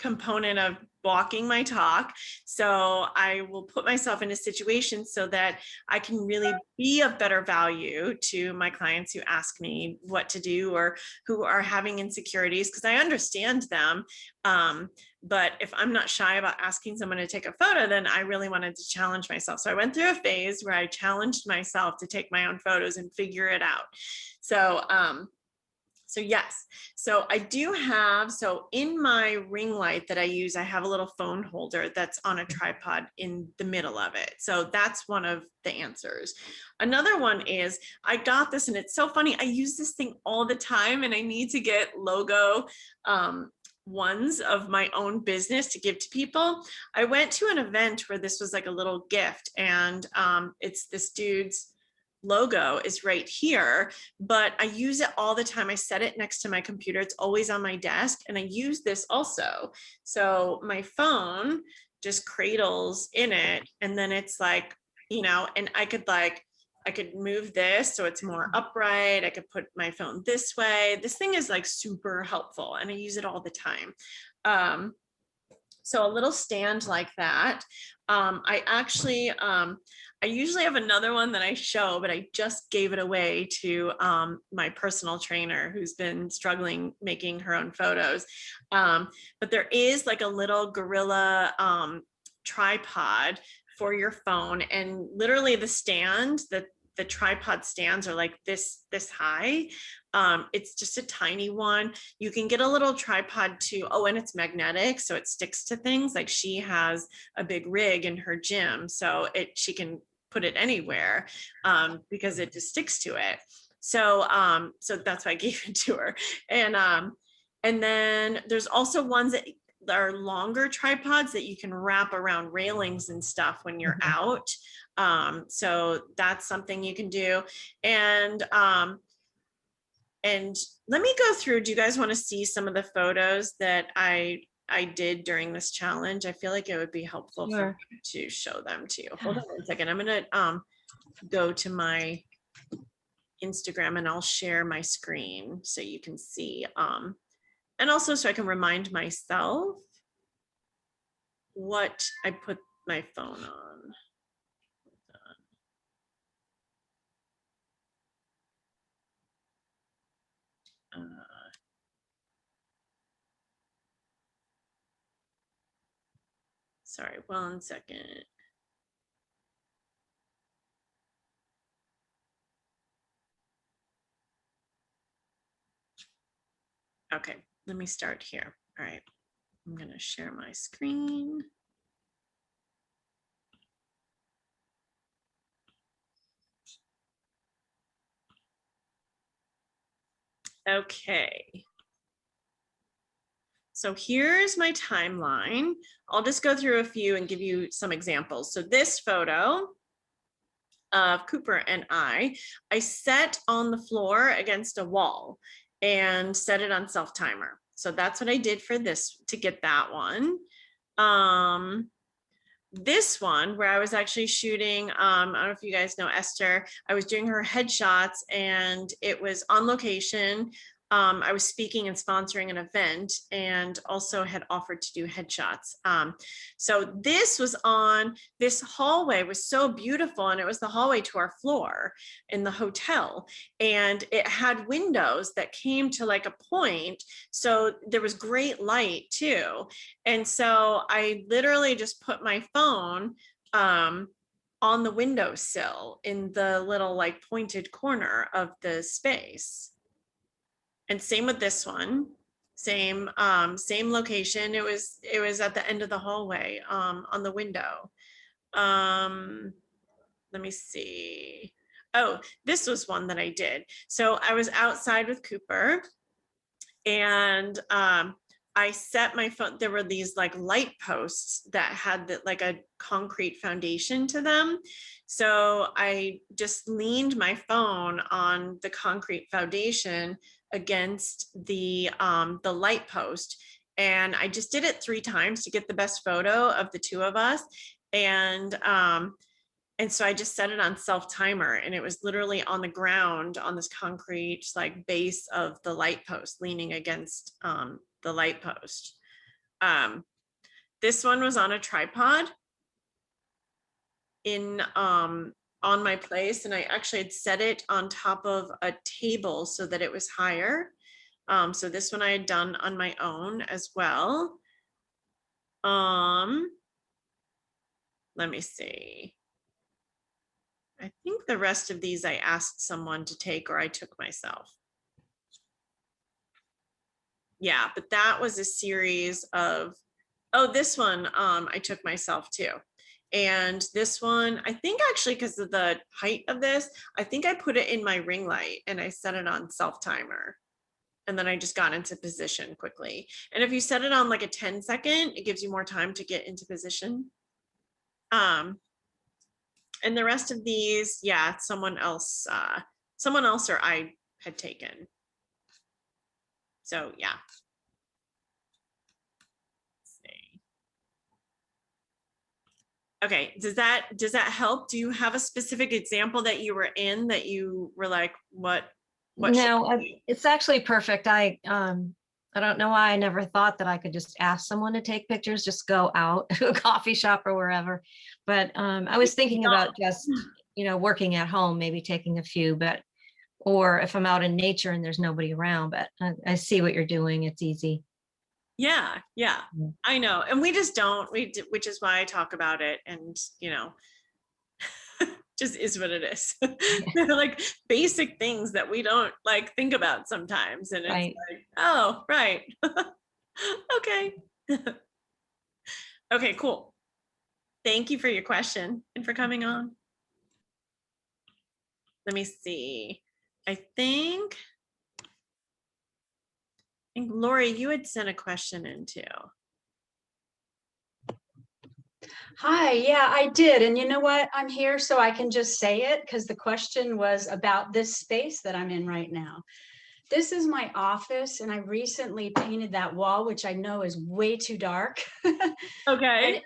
component of walking my talk. So I will put myself in a situation so that I can really be of better value to my clients who ask me what to do or who are having insecurities, because I understand them. But if I'm not shy about asking someone to take a photo, then I really wanted to challenge myself. So I went through a phase where I challenged myself to take my own photos and figure it out. So yes, so I do have, so in my ring light that I use, I have a little phone holder that's on a tripod in the middle of it. So that's one of the answers. Another one is, I got this and it's so funny. I use this thing all the time and I need to get logo ones of my own business to give to people. I went to an event where this was like a little gift, and it's this dude's logo is right here, but I use it all the time. I set it next to my computer. It's always on my desk, and I use this also. So my phone just cradles in it, and then it's like, and I could move this so it's more upright. I could put my phone this way. This thing is like super helpful, and I use it all the time. So a little stand like that. I usually have another one that I show, but I just gave it away to my personal trainer who's been struggling making her own photos. But there is like a little gorilla tripod for your phone, and literally the stand, the tripod stands are like this high. It's just a tiny one. You can get a little tripod too. Oh, and it's magnetic, so it sticks to things. Like she has a big rig in her gym, so she can put it anywhere because it just sticks to it. So that's why I gave it to her. And then there's also ones that are longer tripods that you can wrap around railings and stuff when you're out. So that's something you can do. And let me go through. Do you guys want to see some of the photos that I did during this challenge? I feel like it would be helpful for me to show them to you. Hold on one second. I'm going to go to my Instagram and I'll share my screen so you can see. And also so I can remind myself what I put my phone on. Sorry, 1 second. Okay, let me start here. All right, I'm going to share my screen. Okay. So here's my timeline. I'll just go through a few and give you some examples. So this photo of Cooper and I set on the floor against a wall and set it on self-timer. So that's what I did for this to get that one. This one where I was actually shooting, I don't know if you guys know Esther, I was doing her headshots and it was on location. I was speaking and sponsoring an event and also had offered to do headshots. So this was on, this hallway was so beautiful, and it was the hallway to our floor in the hotel. And it had windows that came to like a point. So there was great light too. And so I literally just put my phone on the windowsill in the little like pointed corner of the space. And same with this one, same location. It was at the end of the hallway on the window. Let me see. Oh, this was one that I did. So I was outside with Cooper, and I set my phone. There were these like light posts that had like a concrete foundation to them. So I just leaned my phone on the concrete foundation against the light post, and I just did it 3 times to get the best photo of the two of us. And so I just set it on self-timer, and it was literally on the ground on this concrete like base of the light post, leaning against the light post. This one was on a tripod in on my place, and I actually had set it on top of a table so that it was higher. So this one I had done on my own as well. Let me see. I think the rest of these I asked someone to take, or I took myself. Yeah, but that was a series of, oh, this one I took myself too. And this one, I think actually because of the height of this, I think I put it in my ring light and I set it on self-timer. And then I just got into position quickly. And if you set it on like a 10-second, it gives you more time to get into position. And the rest of these, yeah, someone else or I had taken. So yeah. Okay, does that help? Do you have a specific example that you were in that you were like, what No, it's actually perfect. I don't know why I never thought that I could just ask someone to take pictures, just go out to a coffee shop or wherever. But I was thinking about just, working at home, maybe taking a few, or if I'm out in nature and there's nobody around, but I see what you're doing. It's easy. Yeah, I know. And we just don't, which is why I talk about it, and just is what it is. They're like basic things that we don't like think about sometimes. And it's Right. like, oh, right. Okay. Okay, cool. Thank you for your question and for coming on. Let me see. I think Lori, you had sent a question in too. Hi, yeah, I did. And you know what? I'm here so I can just say it, because the question was about this space that I'm in right now. This is my office, and I recently painted that wall, which I know is way too dark. Okay.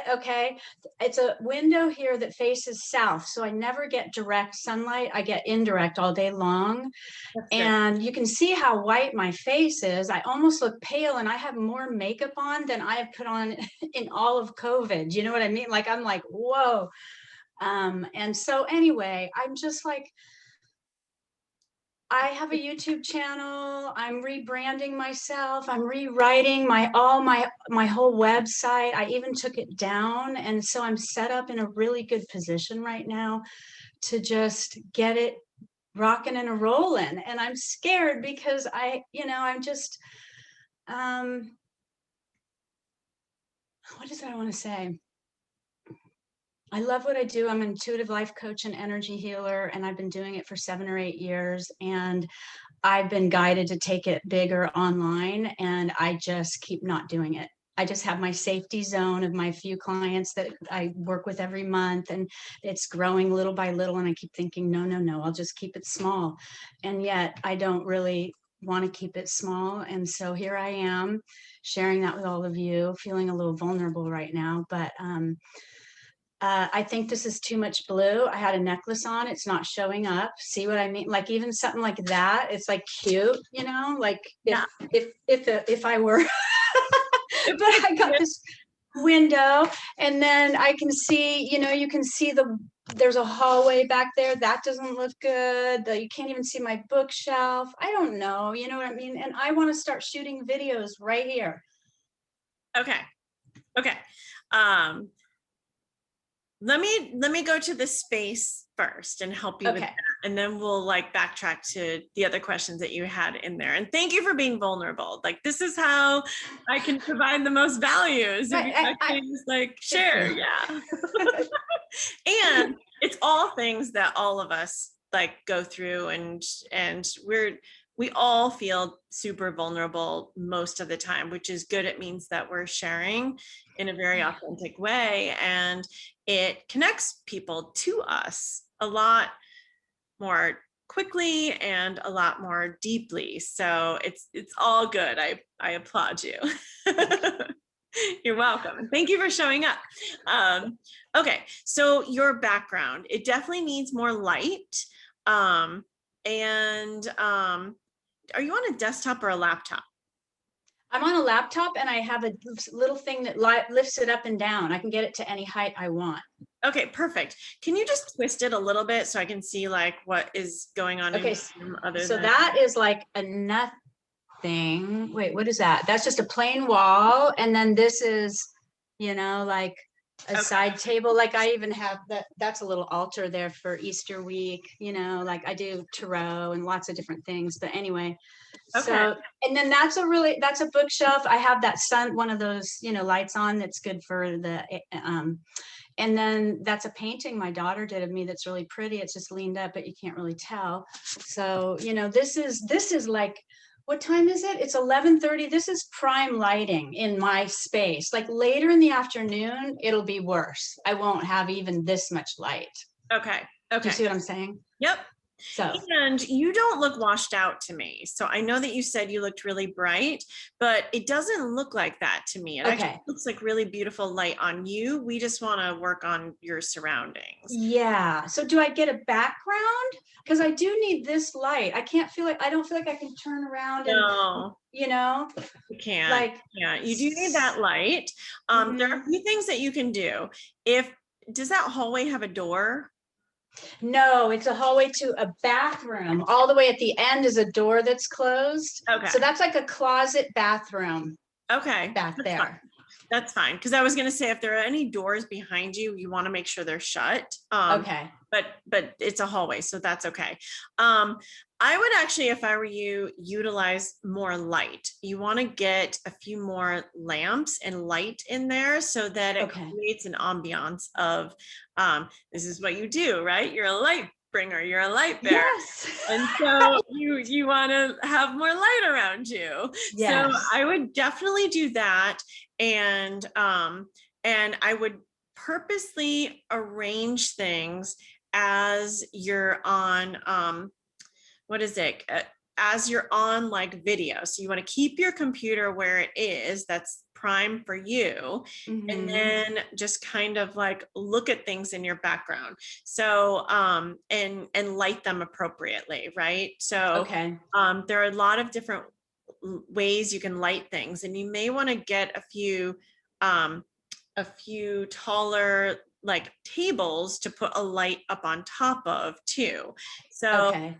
Okay, it's a window here that faces south, so I never get direct sunlight. I get indirect all day long. And you can see how white my face is. I almost look pale, and I have more makeup on than I have put on in all of COVID. You know what I mean? Like, I'm like, whoa. And so anyway, I'm just like, I have a YouTube channel. I'm rebranding myself. I'm rewriting my whole website. I even took it down. And so I'm set up in a really good position right now to just get it rocking and a rolling. And I'm scared because I'm just, what is it I want to say? I love what I do. I'm an intuitive life coach and energy healer, and I've been doing it for 7 or 8 years. And I've been guided to take it bigger online, and I just keep not doing it. I just have my safety zone of my few clients that I work with every month, and it's growing little by little. And I keep thinking, no, no, no, I'll just keep it small. And yet I don't really want to keep it small. And so here I am sharing that with all of you, feeling a little vulnerable right now. But I think this is too much blue. I had a necklace on, it's not showing up. See what I mean? Like even something like that, it's like cute, you know, like if I were, but I got this window, and then I can see, you know, you can see there's a hallway back there. That doesn't look good. You can't even see my bookshelf. I don't know, you know what I mean? And I want to start shooting videos right here. Okay. Okay. Let me go to the space first and help you with that. And then we'll like backtrack to the other questions that you had in there. And thank you for being vulnerable. Like this is how I can provide the most values. If you actually just like share. Yeah. And it's all things that all of us like go through, and we all feel super vulnerable most of the time, which is good. It means that we're sharing in a very authentic way, and it connects people to us a lot more quickly and a lot more deeply. So it's all good. I applaud you. You're welcome. And thank you for showing up. Okay, so your background, it definitely needs more light. Are you on a desktop or a laptop? I'm on a laptop, and I have a little thing that lifts it up and down. I can get it to any height I want. Okay, perfect. Can you just twist it a little bit so I can see like what is going on? Okay, so that is like a nothing. Wait, what is that? That's just a plain wall. And then this is, you know, like a side table. Like I even have that's a little altar there for Easter week, you know, like I do tarot and lots of different things. But anyway, so, and then that's a bookshelf. I have that one of those, you know, lights on that's good for the, and then that's a painting my daughter did of me that's really pretty. It's just leaned up, but you can't really tell. So, you know, this is like, what time is it? It's 11:30. This is prime lighting in my space. Like later in the afternoon, it'll be worse. I won't have even this much light. Okay. Do you see what I'm saying? Yep. So, and you don't look washed out to me. So I know that you said you looked really bright, but it doesn't look like that to me. It actually looks like really beautiful light on you. We just want to work on your surroundings. Yeah. So do I get a background? Because I do need this light. I don't feel like I can turn around and, you know, you can't. Like, yeah, you do need that light. There are a few things that you can do. Does that hallway have a door? No, it's a hallway to a bathroom. All the way at the end is a door that's closed. Okay. So that's like a closet bathroom. Okay. Back there. Fine. That's fine. Because I was going to say, if there are any doors behind you, you want to make sure they're shut. Okay. But it's a hallway, so that's okay. I would actually, if I were you, utilize more light. You want to get a few more lamps and light in there so that it creates an ambiance of, this is what you do, right? You're a light bringer, you're a light bearer. Yes. And so you want to have more light around you. Yes. So I would definitely do that. And I would purposely arrange things as you're on, as you're on like video. So you want to keep your computer where it is, that's prime for you. And then just kind of like look at things in your background. So, and light them appropriately, right? So there are a lot of different ways you can light things, and you may want to get a few taller like tables to put a light up on top of too. So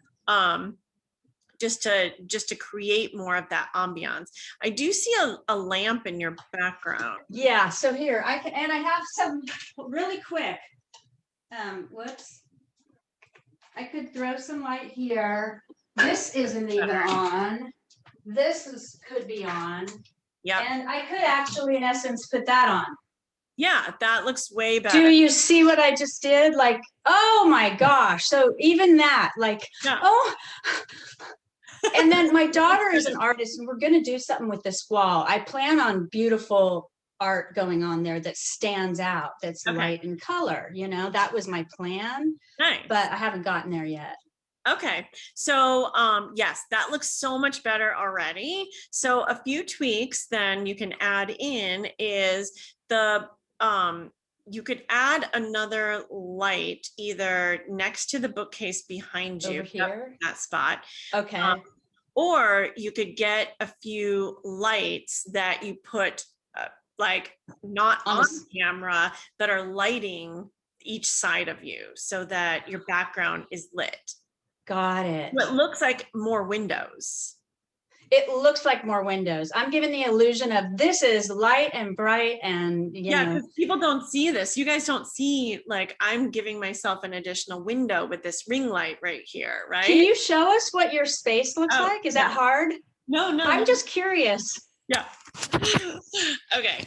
just to create more of that ambiance. I do see a lamp in your background. Yeah, so here I have some really quick. Whoops. I could throw some light here. This isn't even on. This could be on. Yeah. And I could actually, in essence, put that on. Yeah, that looks way better. Do you see what I just did? Like, oh my gosh. So even that, like, And then my daughter is an artist and we're going to do something with this wall. I plan on beautiful art going on there that stands out, that's Okay. light in color. You know, that was my plan, Nice. but I haven't gotten there yet. Okay, so yes, that looks so much better already. So a few tweaks then you can add in is the you could add another light either next to the bookcase behind you, Over here? that spot, Okay. or you could get a few lights that you put like not On on the camera that are lighting each side of you so that your background is lit. Got it. It looks like more windows. It looks like more windows. I'm giving the illusion of this is light and bright and, you Yeah, know. because people don't see this. You guys don't see, like, I'm giving myself an additional window with this ring light right here, right? Can you show us what your space looks Oh, like? Is yeah. that hard? No. I'm just curious. Yeah. Okay.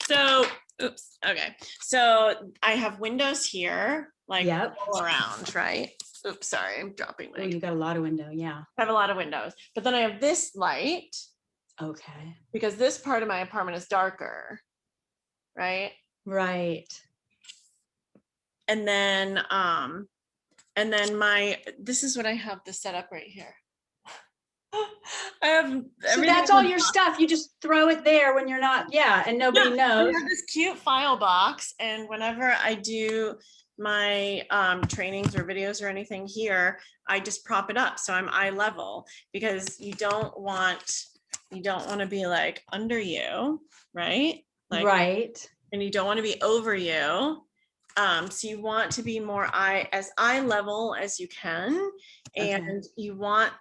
So, oops. Okay. So I have windows here, like Yep. all around, right? Oops, sorry, I'm dropping Oh, my. you got a lot of window. Yeah. I have a lot of windows, but then I have this light Okay. because this part of my apartment is darker, right? Right. And then this is what I have this set up right here. I have So everything that's all in the your box. stuff. You just throw it there when you're not, yeah, and nobody Yeah, I knows. have this cute file box, and whenever I do my trainings or videos or anything here, I just prop it up so I'm eye level, because you don't want to be like under you, right? Like, Right. and you don't want to be over you. So you want to be more eye level as you can. And Okay. you want,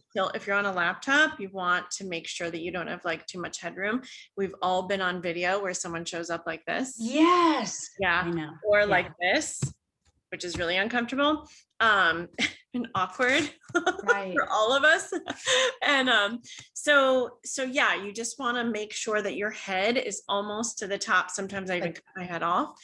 still, if you're on a laptop, you want to make sure that you don't have like too much headroom. We've all been on video where someone shows up like this. Yes. Yeah. I know. Or Yeah. like this, which is really uncomfortable. And awkward Right. for all of us. And so yeah, you just want to make sure that your head is almost to the top. Sometimes I even cut my head off,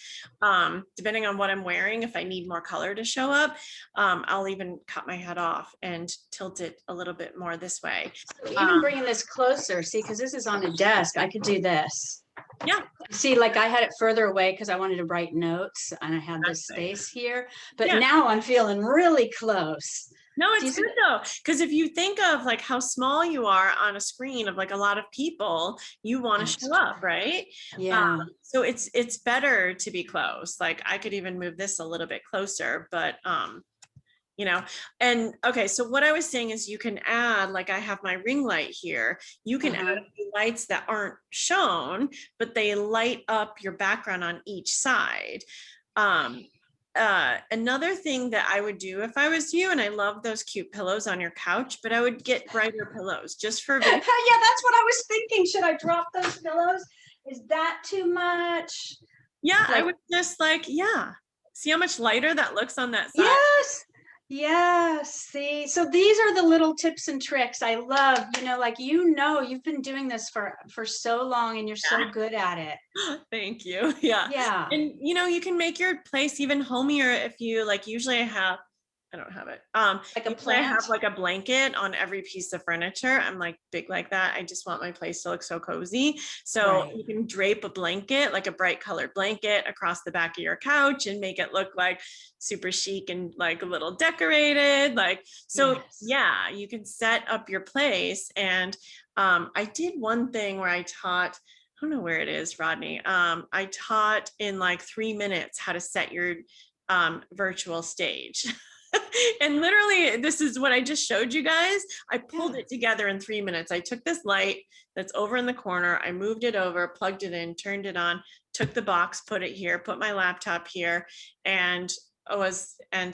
depending on what I'm wearing. If I need more color to show up, I'll even cut my head off and tilt it a little bit more this way. Even bringing this closer, see, because this is on a desk, I could do this. Yeah. See, like I had it further away because I wanted to write notes and I had this space here, but Yeah. now I'm feeling really close. No, Do you it's good though, because if you think of like how small you are on a screen of like a lot of people, you want to That's show up, right? Yeah. So it's better to be close. Like I could even move this a little bit closer, but you know, and okay, so what I was saying is you can add, like I have my ring light here, you can add a few lights that aren't shown, but they light up your background on each side. Another thing that I would do if I was you, and I love those cute pillows on your couch, but I would get brighter pillows just for Yeah, that's what I was thinking. Should I drop those pillows? Is that too much? yeah, I Like- would just like, yeah. See how much lighter that looks on that side? Yes. Yes. See, so these are the little tips and tricks I love, you know, like, you've been doing this for so long and you're so good at it. Thank you. Yeah. Yeah. And you know, you can make your place even homier if you like. Usually I don't have it. Like a usually I have plant? like a blanket on every piece of furniture. I'm like big like that. I just want my place to look so cozy. So Right. you can drape a blanket, like a bright colored blanket, across the back of your couch and make it look like super chic and like a little decorated. Like, so Yes. yeah, you can set up your place. And I did one thing where I taught, I don't know where it is, Rodney. I taught in like 3 minutes how to set your virtual stage. And literally, this is what I just showed you guys. I pulled it together in 3 minutes. I took this light that's over in the corner. I moved it over, plugged it in, turned it on, took the box, put it here, put my laptop here, and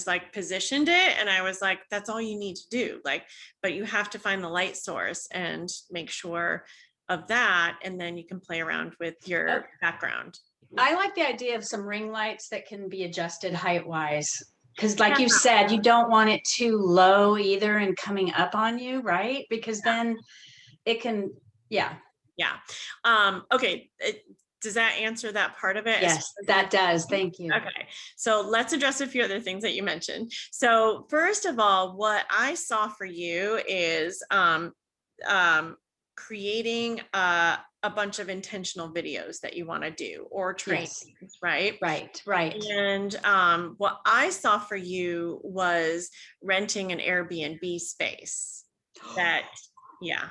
like positioned it. And I was like, that's all you need to do. Like, but you have to find the light source and make sure of that. And then you can play around with your background. I like the idea of some ring lights that can be adjusted height wise. Because like you said, you don't want it too low either and coming up on you, right? Because then it can, yeah. Yeah. Okay. does that answer that part of it? Yes, that does. Thank you. Okay, so let's address a few other things that you mentioned. So first of all, what I saw for you is creating a bunch of intentional videos that you want to do or trainings, right? Right. And what I saw for you was renting an Airbnb space that, yeah,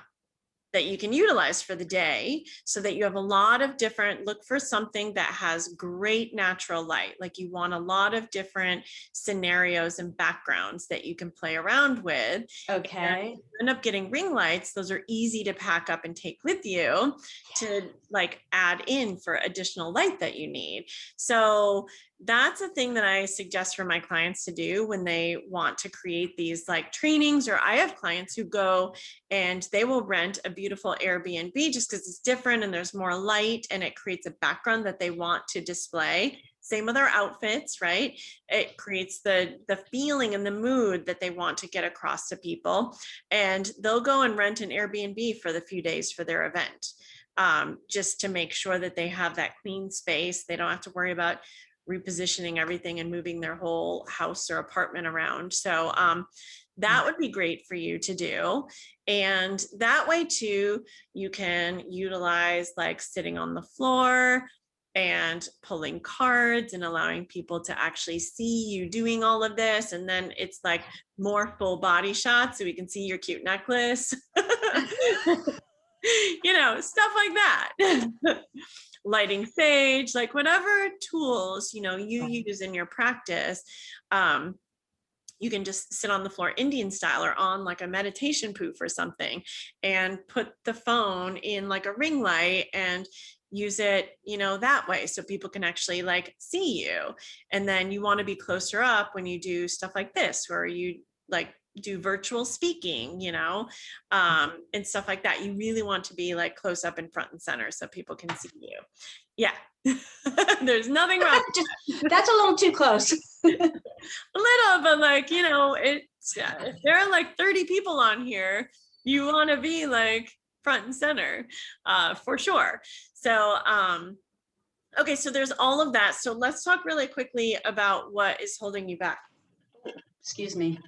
that you can utilize for the day, so that you have a lot of different, look for something that has great natural light. Like you want a lot of different scenarios and backgrounds that you can play around with. Okay. And you end up getting ring lights. Those are easy to pack up and take with you to like add in for additional light that you need. So that's a thing that I suggest for my clients to do when they want to create these like trainings. Or I have clients who go and they will rent a beautiful Airbnb just because it's different and there's more light and it creates a background that they want to display. Same with our outfits, right? It creates the feeling and the mood that they want to get across to people. And they'll go and rent an Airbnb for the few days for their event, just to make sure that they have that clean space. They don't have to worry about repositioning everything and moving their whole house or apartment around. So that would be great for you to do. And that way too, you can utilize like sitting on the floor and pulling cards and allowing people to actually see you doing all of this. And then it's like more full body shots so we can see your cute necklace, you know, stuff like that. Lighting sage, like whatever tools, you know, you use in your practice. You can just sit on the floor Indian style or on like a meditation poof or something and put the phone in like a ring light and use it, you know, that way so people can actually like see you. And then you want to be closer up when you do stuff like this, where you like do virtual speaking, you know, and stuff like that. You really want to be like close up and front and center so people can see you. Yeah. There's nothing wrong. That's a little too close. A little, but like, you know, it's, if there are like 30 people on here, you want to be like front and center, for sure. So, okay, so there's all of that. So let's talk really quickly about what is holding you back. Excuse me.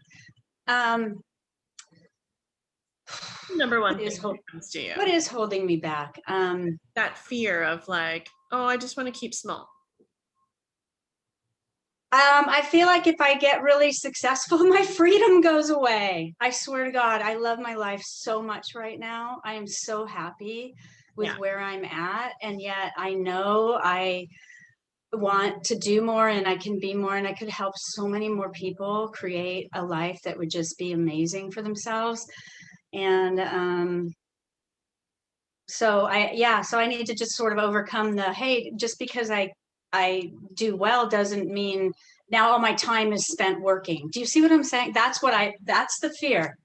Number one What thing that comes to you. What is holding me back? That fear of like, oh, I just want to keep small. I feel like if I get really successful, my freedom goes away. I swear to God, I love my life so much right now. I am so happy with where I'm at. And yet I know I want to do more and I can be more and I could help so many more people create a life that would just be amazing for themselves. And so I need to just sort of overcome the, hey, just because I do well doesn't mean now all my time is spent working. Do you see what I'm saying? That's the fear.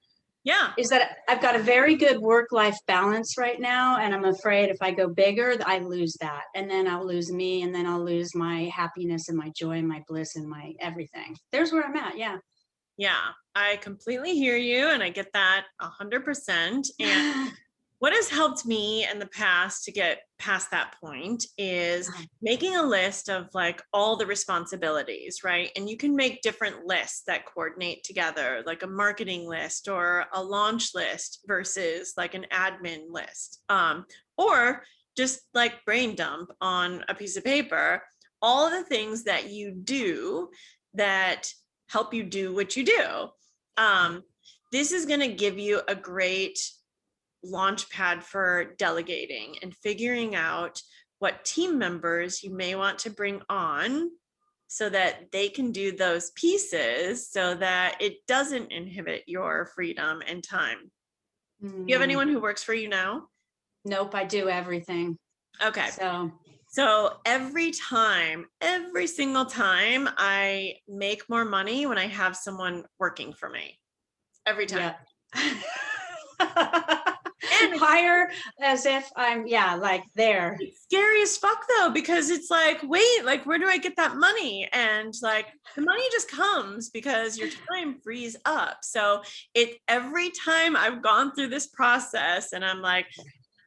Yeah. Is that I've got a very good work-life balance right now. And I'm afraid if I go bigger, I lose that. And then I'll lose me, and then I'll lose my happiness and my joy and my bliss and my everything. There's where I'm at. Yeah. Yeah. I completely hear you. And I get that 100%. And what has helped me in the past to get past that point is making a list of like all the responsibilities, right? And you can make different lists that coordinate together, like a marketing list or a launch list versus like an admin list, or just like brain dump on a piece of paper, all of the things that you do that help you do what you do. This is going to give you a great launch pad for delegating and figuring out what team members you may want to bring on so that they can do those pieces so that it doesn't inhibit your freedom and time. Do you have anyone who works for you now? Nope, I do everything. Okay. So every single time I make more money when I have someone working for me. Every time. Yeah. And hire as if I'm like there. It's scary as fuck though, because it's like, wait, like where do I get that money? And like the money just comes because your time frees up. So every time I've gone through this process and I'm like,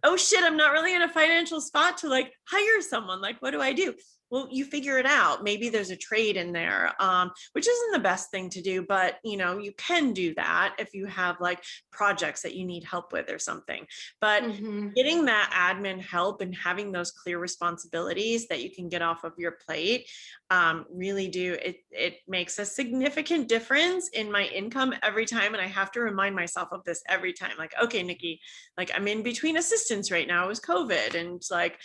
oh shit, I'm not really in a financial spot to like hire someone. Like, what do I do? Well, you figure it out. Maybe there's a trade in there, which isn't the best thing to do, but you can do that if you have like projects that you need help with or something. But getting that admin help and having those clear responsibilities that you can get off of your plate really do, it makes a significant difference in my income every time. And I have to remind myself of this every time. Like, okay, Nikki, like I'm in between assistants right now. It was COVID and like,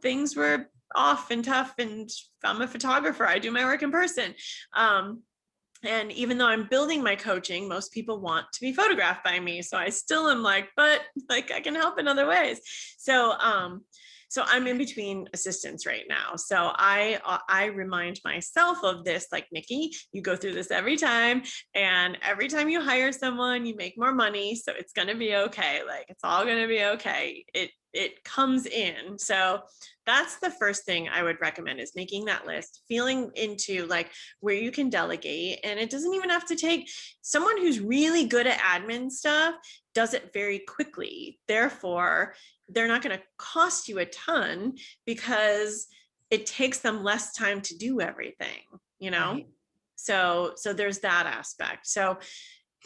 things were off and tough, and I'm a photographer. I do my work in person. And even though I'm building my coaching, most people want to be photographed by me. So I still am like, but like I can help in other ways. So I'm in between assistants right now. So I remind myself of this, like, Nikki, you go through this every time, and every time you hire someone, you make more money. So it's going to be okay. Like, it's all going to be okay. It comes in. So that's the first thing I would recommend, is making that list, feeling into like where you can delegate. And it doesn't even have to take someone who's really good at admin stuff, does it very quickly. Therefore, they're not going to cost you a ton because it takes them less time to do everything, Right. So there's that aspect. So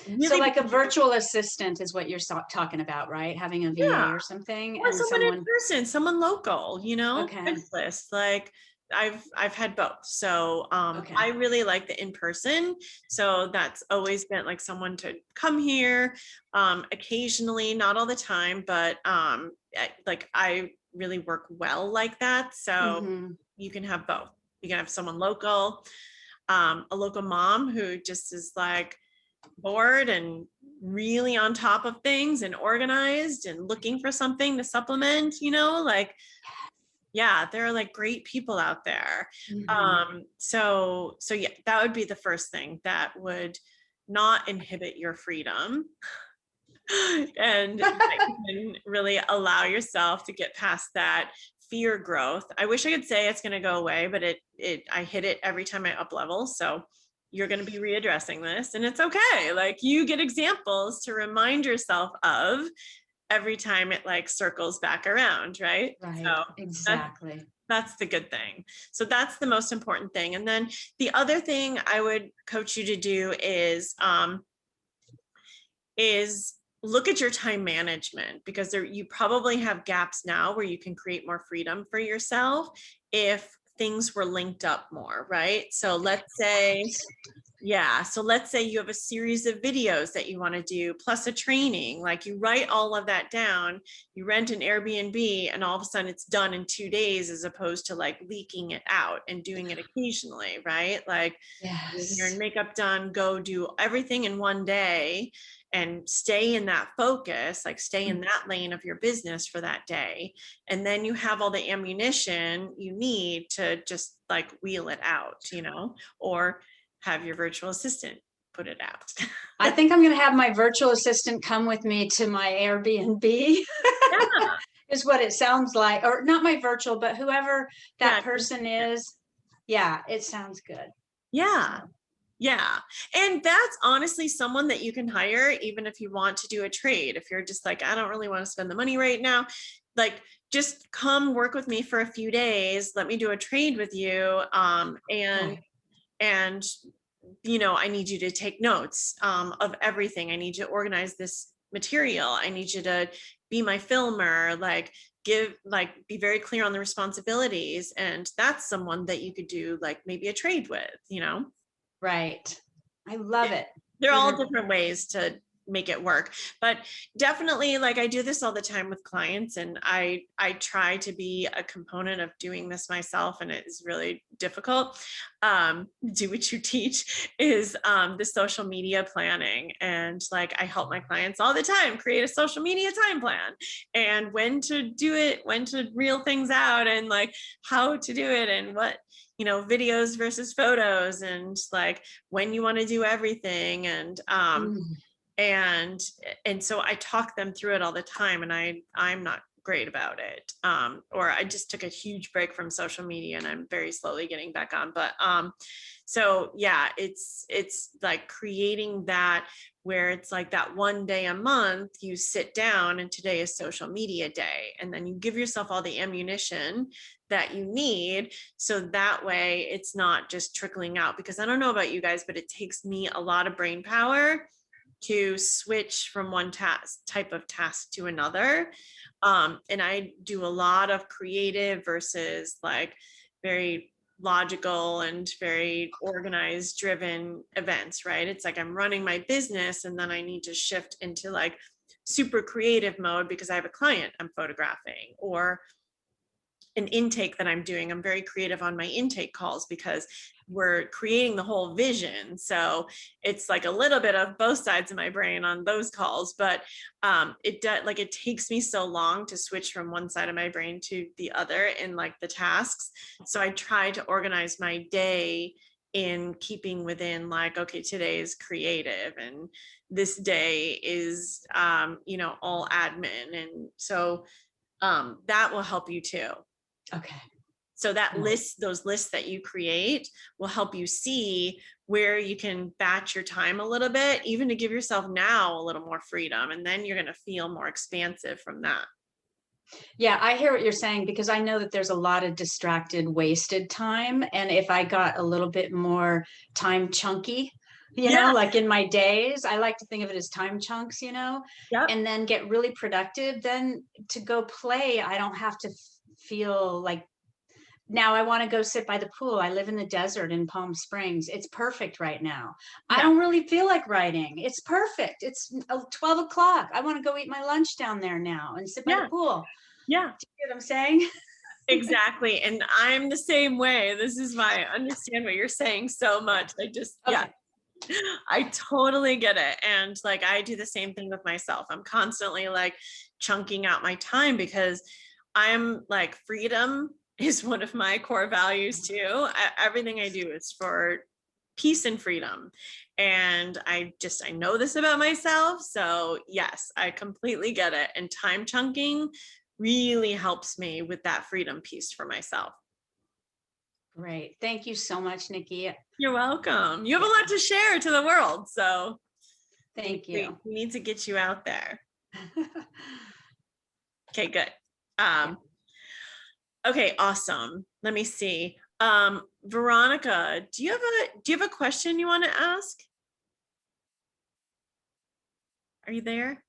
really, So like a virtual assistant is what you're talking about, right? Having a VA yeah, or something, or and someone in person, someone local, Okay. Craigslist. Like I've had both. So Okay. I really like the in-person. So that's always been like someone to come here occasionally, not all the time, but I really work well like that. So you can have both. You can have someone local, a local mom who just is like bored and really on top of things and organized and looking for something to supplement, like, yeah, there are like great people out there. So yeah, that would be the first thing that would not inhibit your freedom and that you can really allow yourself to get past that fear growth. I wish I could say it's going to go away, but I hit it every time I up level. So you're going to be readdressing this, and it's okay. Like, you get examples to remind yourself of every time it like circles back around, right? Right. So Exactly. that's the good thing. So that's the most important thing. And then the other thing I would coach you to do is look at your time management, because you probably have gaps now where you can create more freedom for yourself if things were linked up more, right? So let's say you have a series of videos that you want to do, plus a training. Like, you write all of that down, you rent an Airbnb, and all of a sudden it's done in 2 days, as opposed to like leaking it out and doing it occasionally, right? Like, your Yes. makeup done, go do everything in one day and stay in that focus, like stay in that lane of your business for that day. And then you have all the ammunition you need to just like wheel it out, or have your virtual assistant put it out. I think I'm going to have my virtual assistant come with me to my Airbnb. Yeah. Is what it sounds like, or not my virtual, but whoever that Yeah. person is. Yeah, it sounds good. Yeah. Yeah. And that's honestly someone that you can hire, even if you want to do a trade. If you're just like, I don't really want to spend the money right now, like, just come work with me for a few days. Let me do a trade with you. And I need you to take notes of everything. I need you to organize this material. I need you to be my filmer, be very clear on the responsibilities. And that's someone that you could do like maybe a trade with, Right. I love it. They're all different ways to make it work, but definitely, like, I do this all the time with clients, and I try to be a component of doing this myself, and it is really difficult. Do what you teach is the social media planning, and like, I help my clients all the time create a social media time plan, and when to do it, when to reel things out, and like how to do it, and what, videos versus photos, and like when you want to do everything, and so I talk them through it all the time, and I'm not great about it. Or I just took a huge break from social media and I'm very slowly getting back on. But so yeah, it's like creating that where it's like that one day a month you sit down and today is social media day, and then you give yourself all the ammunition that you need, so that way it's not just trickling out. Because I don't know about you guys, but it takes me a lot of brain power to switch from one type of task to another. And I do a lot of creative versus like very logical and very organized driven events, right? It's like I'm running my business and then I need to shift into like super creative mode because I have a client I'm photographing, or an intake that I'm doing. I'm very creative on my intake calls because we're creating the whole vision. So it's like a little bit of both sides of my brain on those calls, but it takes me so long to switch from one side of my brain to the other in like the tasks. So I try to organize my day in keeping within like, okay, today is creative and this day is, all admin. And so that will help you too. Okay. So that those lists that you create will help you see where you can batch your time a little bit, even to give yourself now a little more freedom. And then you're going to feel more expansive from that. Yeah, I hear what you're saying, because I know that there's a lot of distracted, wasted time. And if I got a little bit more time chunky, like in my days, I like to think of it as time chunks, Yep. and then get really productive, then to go play, I don't have to feel like, now I want to go sit by the pool. I live in the desert in Palm Springs. It's perfect right now. I Yeah. don't really feel like writing. It's perfect. It's 12 o'clock. I want to go eat my lunch down there now and sit by the pool. Yeah. Do you get what I'm saying? Exactly. And I'm the same way. This is why I understand what you're saying so much. Okay. I totally get it. And like, I do the same thing with myself. I'm constantly like chunking out my time because I'm like, freedom is one of my core values too. Everything I do is for peace and freedom. And I know this about myself. So yes, I completely get it. And time chunking really helps me with that freedom piece for myself. Great. Thank you so much, Nikki. You're welcome. You have a lot to share to the world. So Thank you. we need to get you out there. Okay, good. Okay, awesome. Let me see. Veronica, do you have a question you want to ask? Are you there?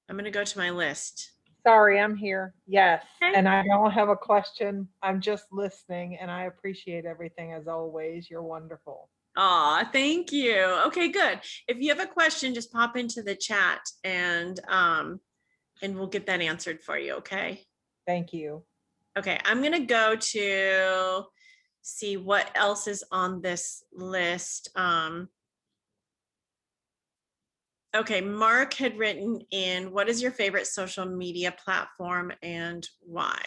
I'm going to go to my list. Sorry, I'm here. Yes. Okay. And I don't have a question. I'm just listening, and I appreciate everything as always. You're wonderful. Aw, thank you. Okay, good. If you have a question, just pop into the chat and we'll get that answered for you. Okay. Thank you. Okay, I'm going to go to see what else is on this list. Okay, Mark had written in, what is your favorite social media platform and why?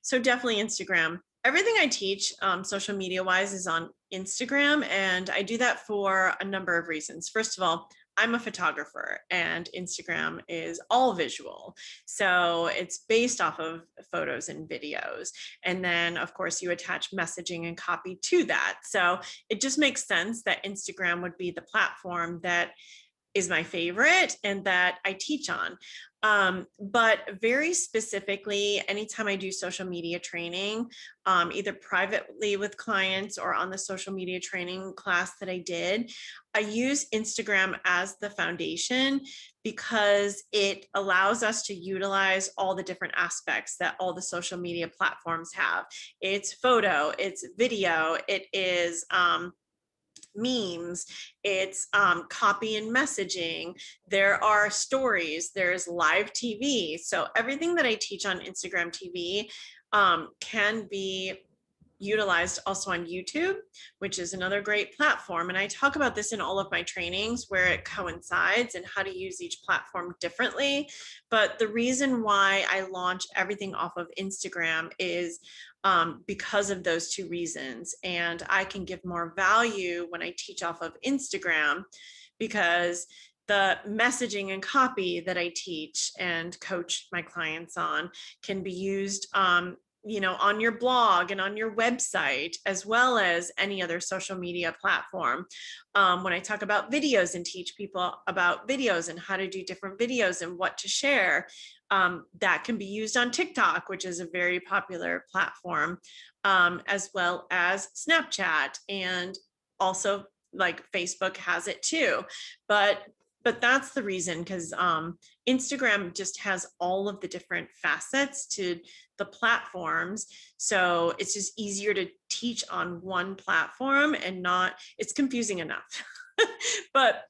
So definitely Instagram. Everything I teach social media wise is on Instagram, and I do that for a number of reasons. First of all, I'm a photographer and Instagram is all visual. So it's based off of photos and videos. And then of course you attach messaging and copy to that. So it just makes sense that Instagram would be the platform that is my favorite and that I teach on. But very specifically, anytime I do social media training, either privately with clients or on the social media training class that I did, I use Instagram as the foundation because it allows us to utilize all the different aspects that all the social media platforms have. It's photo, it's video, it is memes, it's copy and messaging, there are stories, there's live TV. So everything that I teach on Instagram TV can be utilized also on YouTube, which is another great platform. And I talk about this in all of my trainings where it coincides and how to use each platform differently. But the reason why I launch everything off of Instagram is because of those two reasons. And I can give more value when I teach off of Instagram because the messaging and copy that I teach and coach my clients on can be used, you know, on your blog and on your website, as well as any other social media platform. When I talk about videos and teach people about videos and how to do different videos and what to share, that can be used on TikTok, which is a very popular platform, as well as Snapchat, and also like Facebook has it too. But that's the reason, because Instagram just has all of the different facets to the platforms. So it's just easier to teach on one platform and not, it's confusing enough. But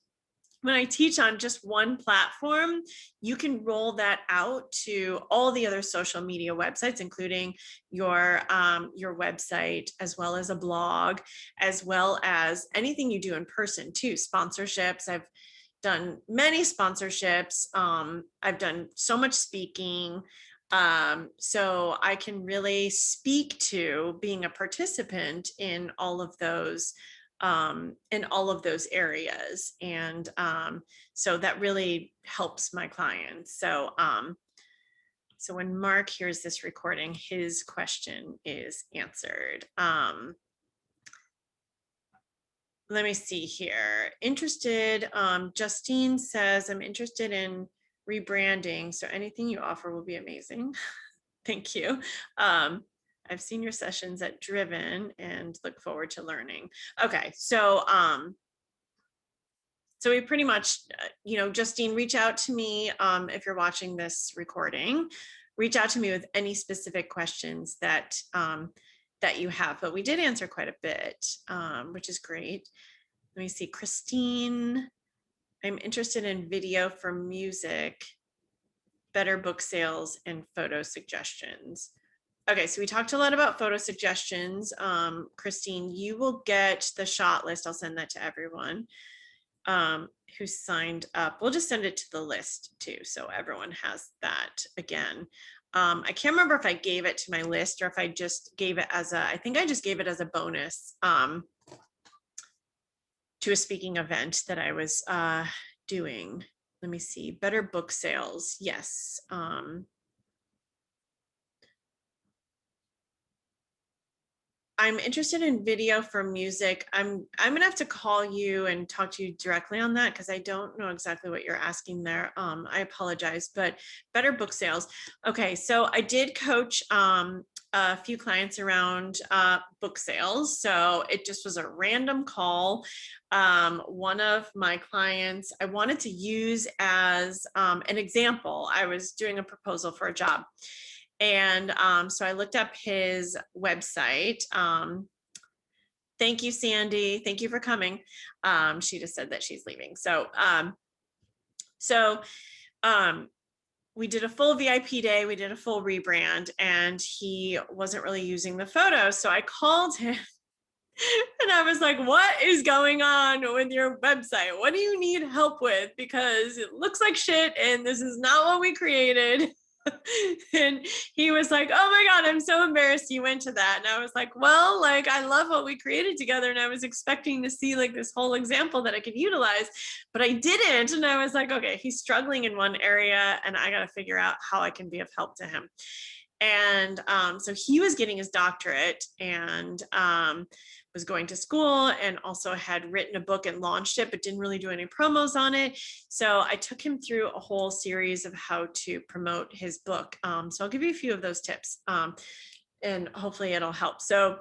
when I teach on just one platform, you can roll that out to all the other social media websites, including your website, as well as a blog, as well as anything you do in person too. Sponsorships. I've done many sponsorships. I've done so much speaking. So I can really speak to being a participant in all of those areas. And so that really helps my clients. So so when Mark hears this recording, his question is answered. Let me see here. Interested, Justine says, I'm interested in rebranding. So anything you offer will be amazing. Thank you. I've seen your sessions at Driven and look forward to learning. Okay, so so we pretty much, you know, Justine, reach out to me if you're watching this recording. Reach out to me with any specific questions that that you have, but we did answer quite a bit, which is great. Let me see, Christine, I'm interested in video for music, better book sales, and photo suggestions. Okay, so we talked a lot about photo suggestions. Christine, you will get the shot list. I'll send that to everyone who signed up. We'll just send it to the list too, so everyone has that again. I can't remember if I gave it to my list or if I just gave it as a, I think I just gave it as a bonus to a speaking event that I was doing. Let me see, better book sales. Yes. I'm interested in video for music. I'm gonna have to call you and talk to you directly on that, because I don't know exactly what you're asking there. I apologize, but better book sales. Okay, so I did coach a few clients around book sales. So it just was a random call. One of my clients I wanted to use as an example. I was doing a proposal for a job. And so I looked up his website. Thank you, Sandy. Thank you for coming. She just said that she's leaving. So we did a full VIP day. We did a full rebrand, and he wasn't really using the photos. So I called him and I was like, what is going on with your website? What do you need help with? Because it looks like shit and this is not what we created. And he was like, oh my God, I'm so embarrassed you went to that. And I was like, well, like, I love what we created together. And I was expecting to see like this whole example that I could utilize, but I didn't. And I was like, okay, he's struggling in one area and I got to figure out how I can be of help to him. And so he was getting his doctorate and was going to school, and also had written a book and launched it, but didn't really do any promos on it. So I took him through a whole series of how to promote his book. So I'll give you a few of those tips and hopefully it'll help. So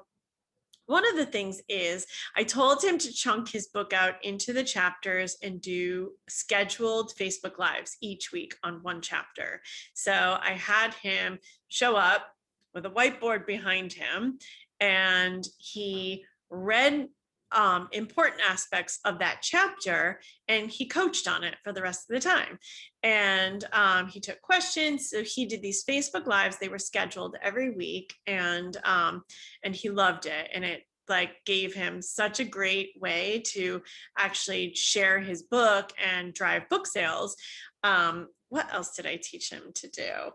one of the things is I told him to chunk his book out into the chapters and do scheduled Facebook Lives each week on one chapter. So I had him show up with a whiteboard behind him, and he read important aspects of that chapter, and he coached on it for the rest of the time. And he took questions. So he did these Facebook Lives. They were scheduled every week, and he loved it. And it like gave him such a great way to actually share his book and drive book sales. What else did I teach him to do?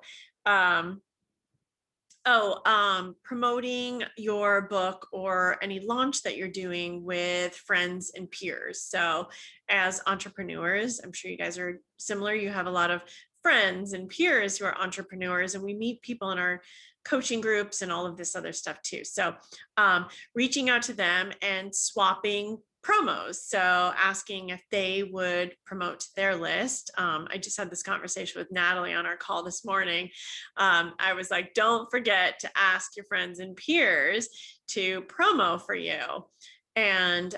Promoting your book or any launch that you're doing with friends and peers. So as entrepreneurs, I'm sure you guys are similar. You have a lot of friends and peers who are entrepreneurs, and we meet people in our coaching groups and all of this other stuff too. So reaching out to them and swapping promos. So asking if they would promote to their list. I just had this conversation with Natalie on our call this morning. I was like, don't forget to ask your friends and peers to promo for you. And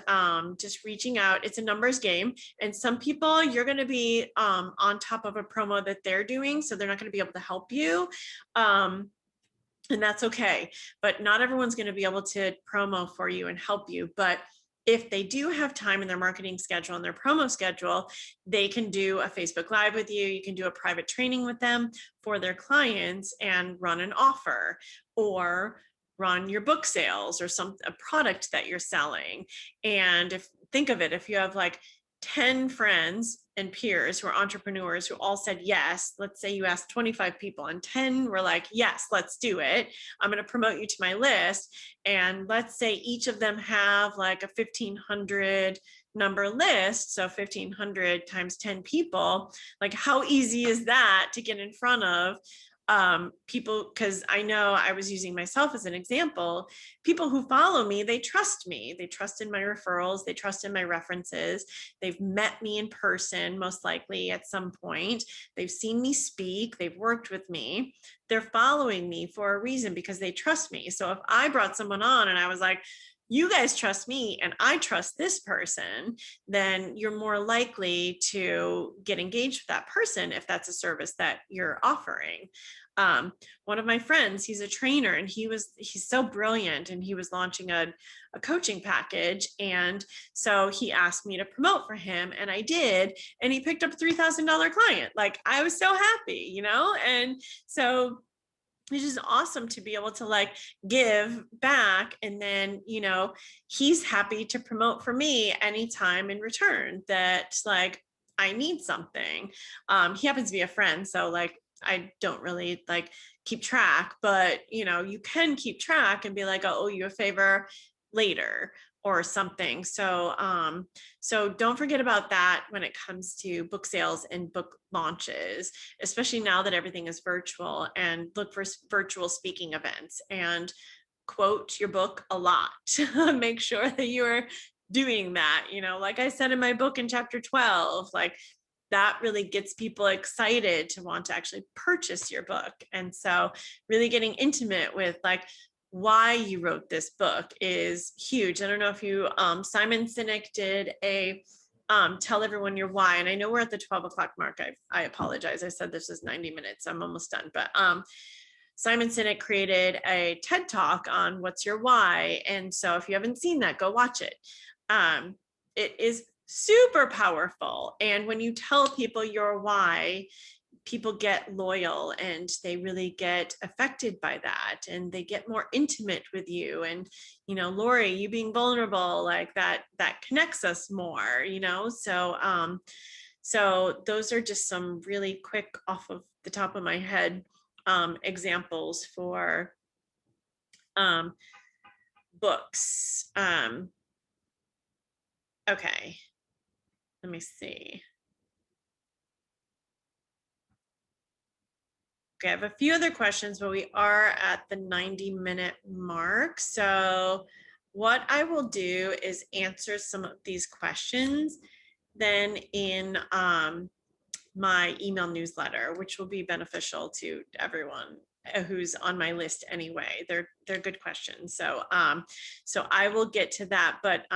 just reaching out. It's a numbers game. And some people, you're going to be on top of a promo that they're doing, so they're not going to be able to help you. And that's okay. But not everyone's going to be able to promo for you and help you. But if they do have time in their marketing schedule and their promo schedule, they can do a Facebook Live with you. You can do a private training with them for their clients and run an offer, or run your book sales or a product that you're selling. And think of it, if you have like 10 friends and peers who are entrepreneurs who all said yes, let's say you asked 25 people and 10 were like, yes, let's do it. I'm going to promote you to my list. And let's say each of them have like a 1,500 number list. So 1,500 times 10 people, like how easy is that to get in front of people? Because I know I was using myself as an example. People who follow me, they trust me. They trust in my referrals. They trust in my references. They've met me in person, most likely at some point. They've seen me speak. They've worked with me. They're following me for a reason because they trust me. So if I brought someone on and I was like, you guys trust me and I trust this person, then you're more likely to get engaged with that person if that's a service that you're offering. One of my friends, he's a trainer, and he's so brilliant, and he was launching a coaching package. And so he asked me to promote for him, and I did, and he picked up a $3,000 client. Like, I was so happy, and so it's just awesome to be able to like give back. And then, he's happy to promote for me anytime in return that like I need something. He happens to be a friend, so like I don't really like keep track, but you can keep track and be like, I'll owe you a favor later or something. So don't forget about that when it comes to book sales and book launches, especially now that everything is virtual. And look for virtual speaking events and quote your book a lot. Make sure that you are doing that. Like I said in my book in chapter 12, like that really gets people excited to want to actually purchase your book. And so really getting intimate with like why you wrote this book is huge. I don't know if you, Simon Sinek did a tell everyone your why. And I know we're at the 12 o'clock mark. I apologize. I said this is 90 minutes. I'm almost done. But Simon Sinek created a TED Talk on what's your why. And so if you haven't seen that, go watch it. It is super powerful. And when you tell people your why, people get loyal and they really get affected by that, and they get more intimate with you. And Lori, you being vulnerable like that connects us more, so those are just some really quick off of the top of my head examples for books. Okay, let me see. Okay, I have a few other questions, but we are at the 90-minute mark. So what I will do is answer some of these questions then in my email newsletter, which will be beneficial to everyone who's on my list anyway. They're good questions. So I will get to that, but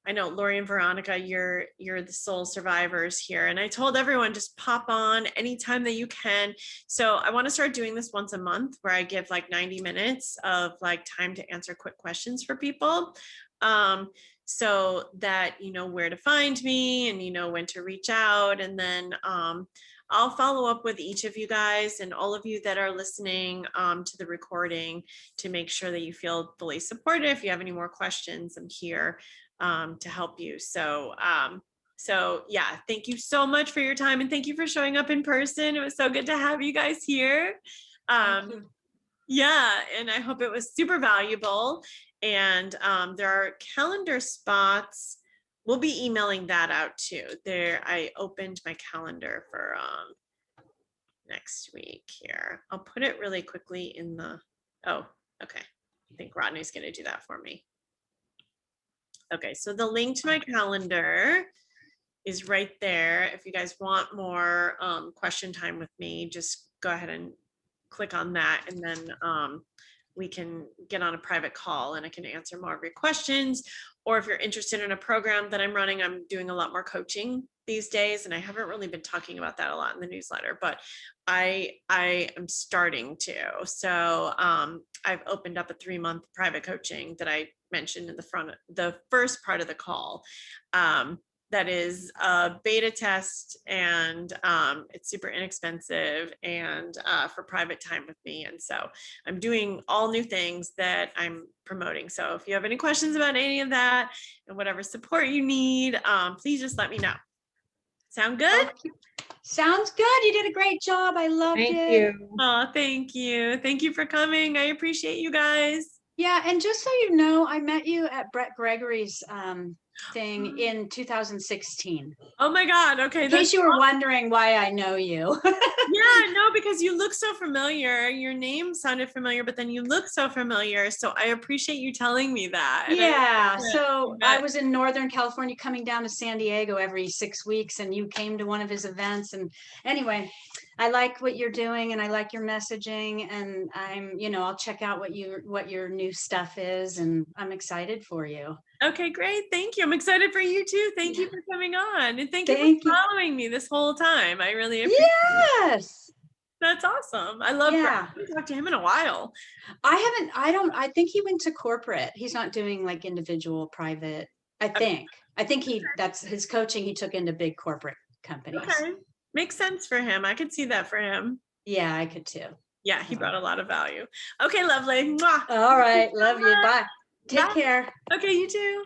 I know Lori and Veronica, you're the sole survivors here. And I told everyone just pop on anytime that you can. So I want to start doing this once a month where I give like 90 minutes of like time to answer quick questions for people. So that you know where to find me and you know when to reach out. And then I'll follow up with each of you guys and all of you that are listening to the recording to make sure that you feel fully supported. If you have any more questions, I'm here to help you. So yeah, thank you so much for your time, and thank you for showing up in person. It was so good to have you guys here. Thank you. Yeah, and I hope it was super valuable. And there are calendar spots. We'll be emailing that out too. There, I opened my calendar for next week here. I'll put it really quickly in the, oh, okay. I think Rodney's gonna do that for me. Okay, so the link to my calendar is right there. If you guys want more question time with me, just go ahead and click on that, and then we can get on a private call and I can answer more of your questions. Or if you're interested in a program that I'm running, I'm doing a lot more coaching these days, and I haven't really been talking about that a lot in the newsletter, but I am starting to. So I've opened up a 3-month private coaching that I mentioned in the first part of the call. That is a beta test, and it's super inexpensive, and for private time with me. And so I'm doing all new things that I'm promoting. So if you have any questions about any of that and whatever support you need, please just let me know. Sound good? Okay. Sounds good. You did a great job. I loved Thank it. you. Oh, thank you. Thank you for coming. I appreciate you guys. Yeah, and just so you know, I met you at Brett Gregory's thing in 2016. Oh my God. Okay. In case you were wondering why I know you. Yeah, no, because you look so familiar. Your name sounded familiar, but then you look so familiar. So I appreciate you telling me that. And Yeah, so I bet. was in Northern California coming down to San Diego every 6 weeks, and you came to one of his events. And anyway, I like what you're doing and I like your messaging, and I'll check out what your new stuff is, and I'm excited for you. Okay, great. Thank you. I'm excited for you too. Thank you for coming on. And thank you Thank for you. following me this whole time. I really appreciate it. Yes. That's awesome. I love Brett. Yeah. I haven't talked to him in a while. I think he went to corporate. He's not doing like individual private. I think that's his coaching. He took into big corporate companies. Okay. Makes sense for him. I could see that for him. Yeah, I could too. Yeah, he brought a lot of value. Okay, lovely. Mwah. All right. Love you. Bye. Take Bye. care. Okay, you too.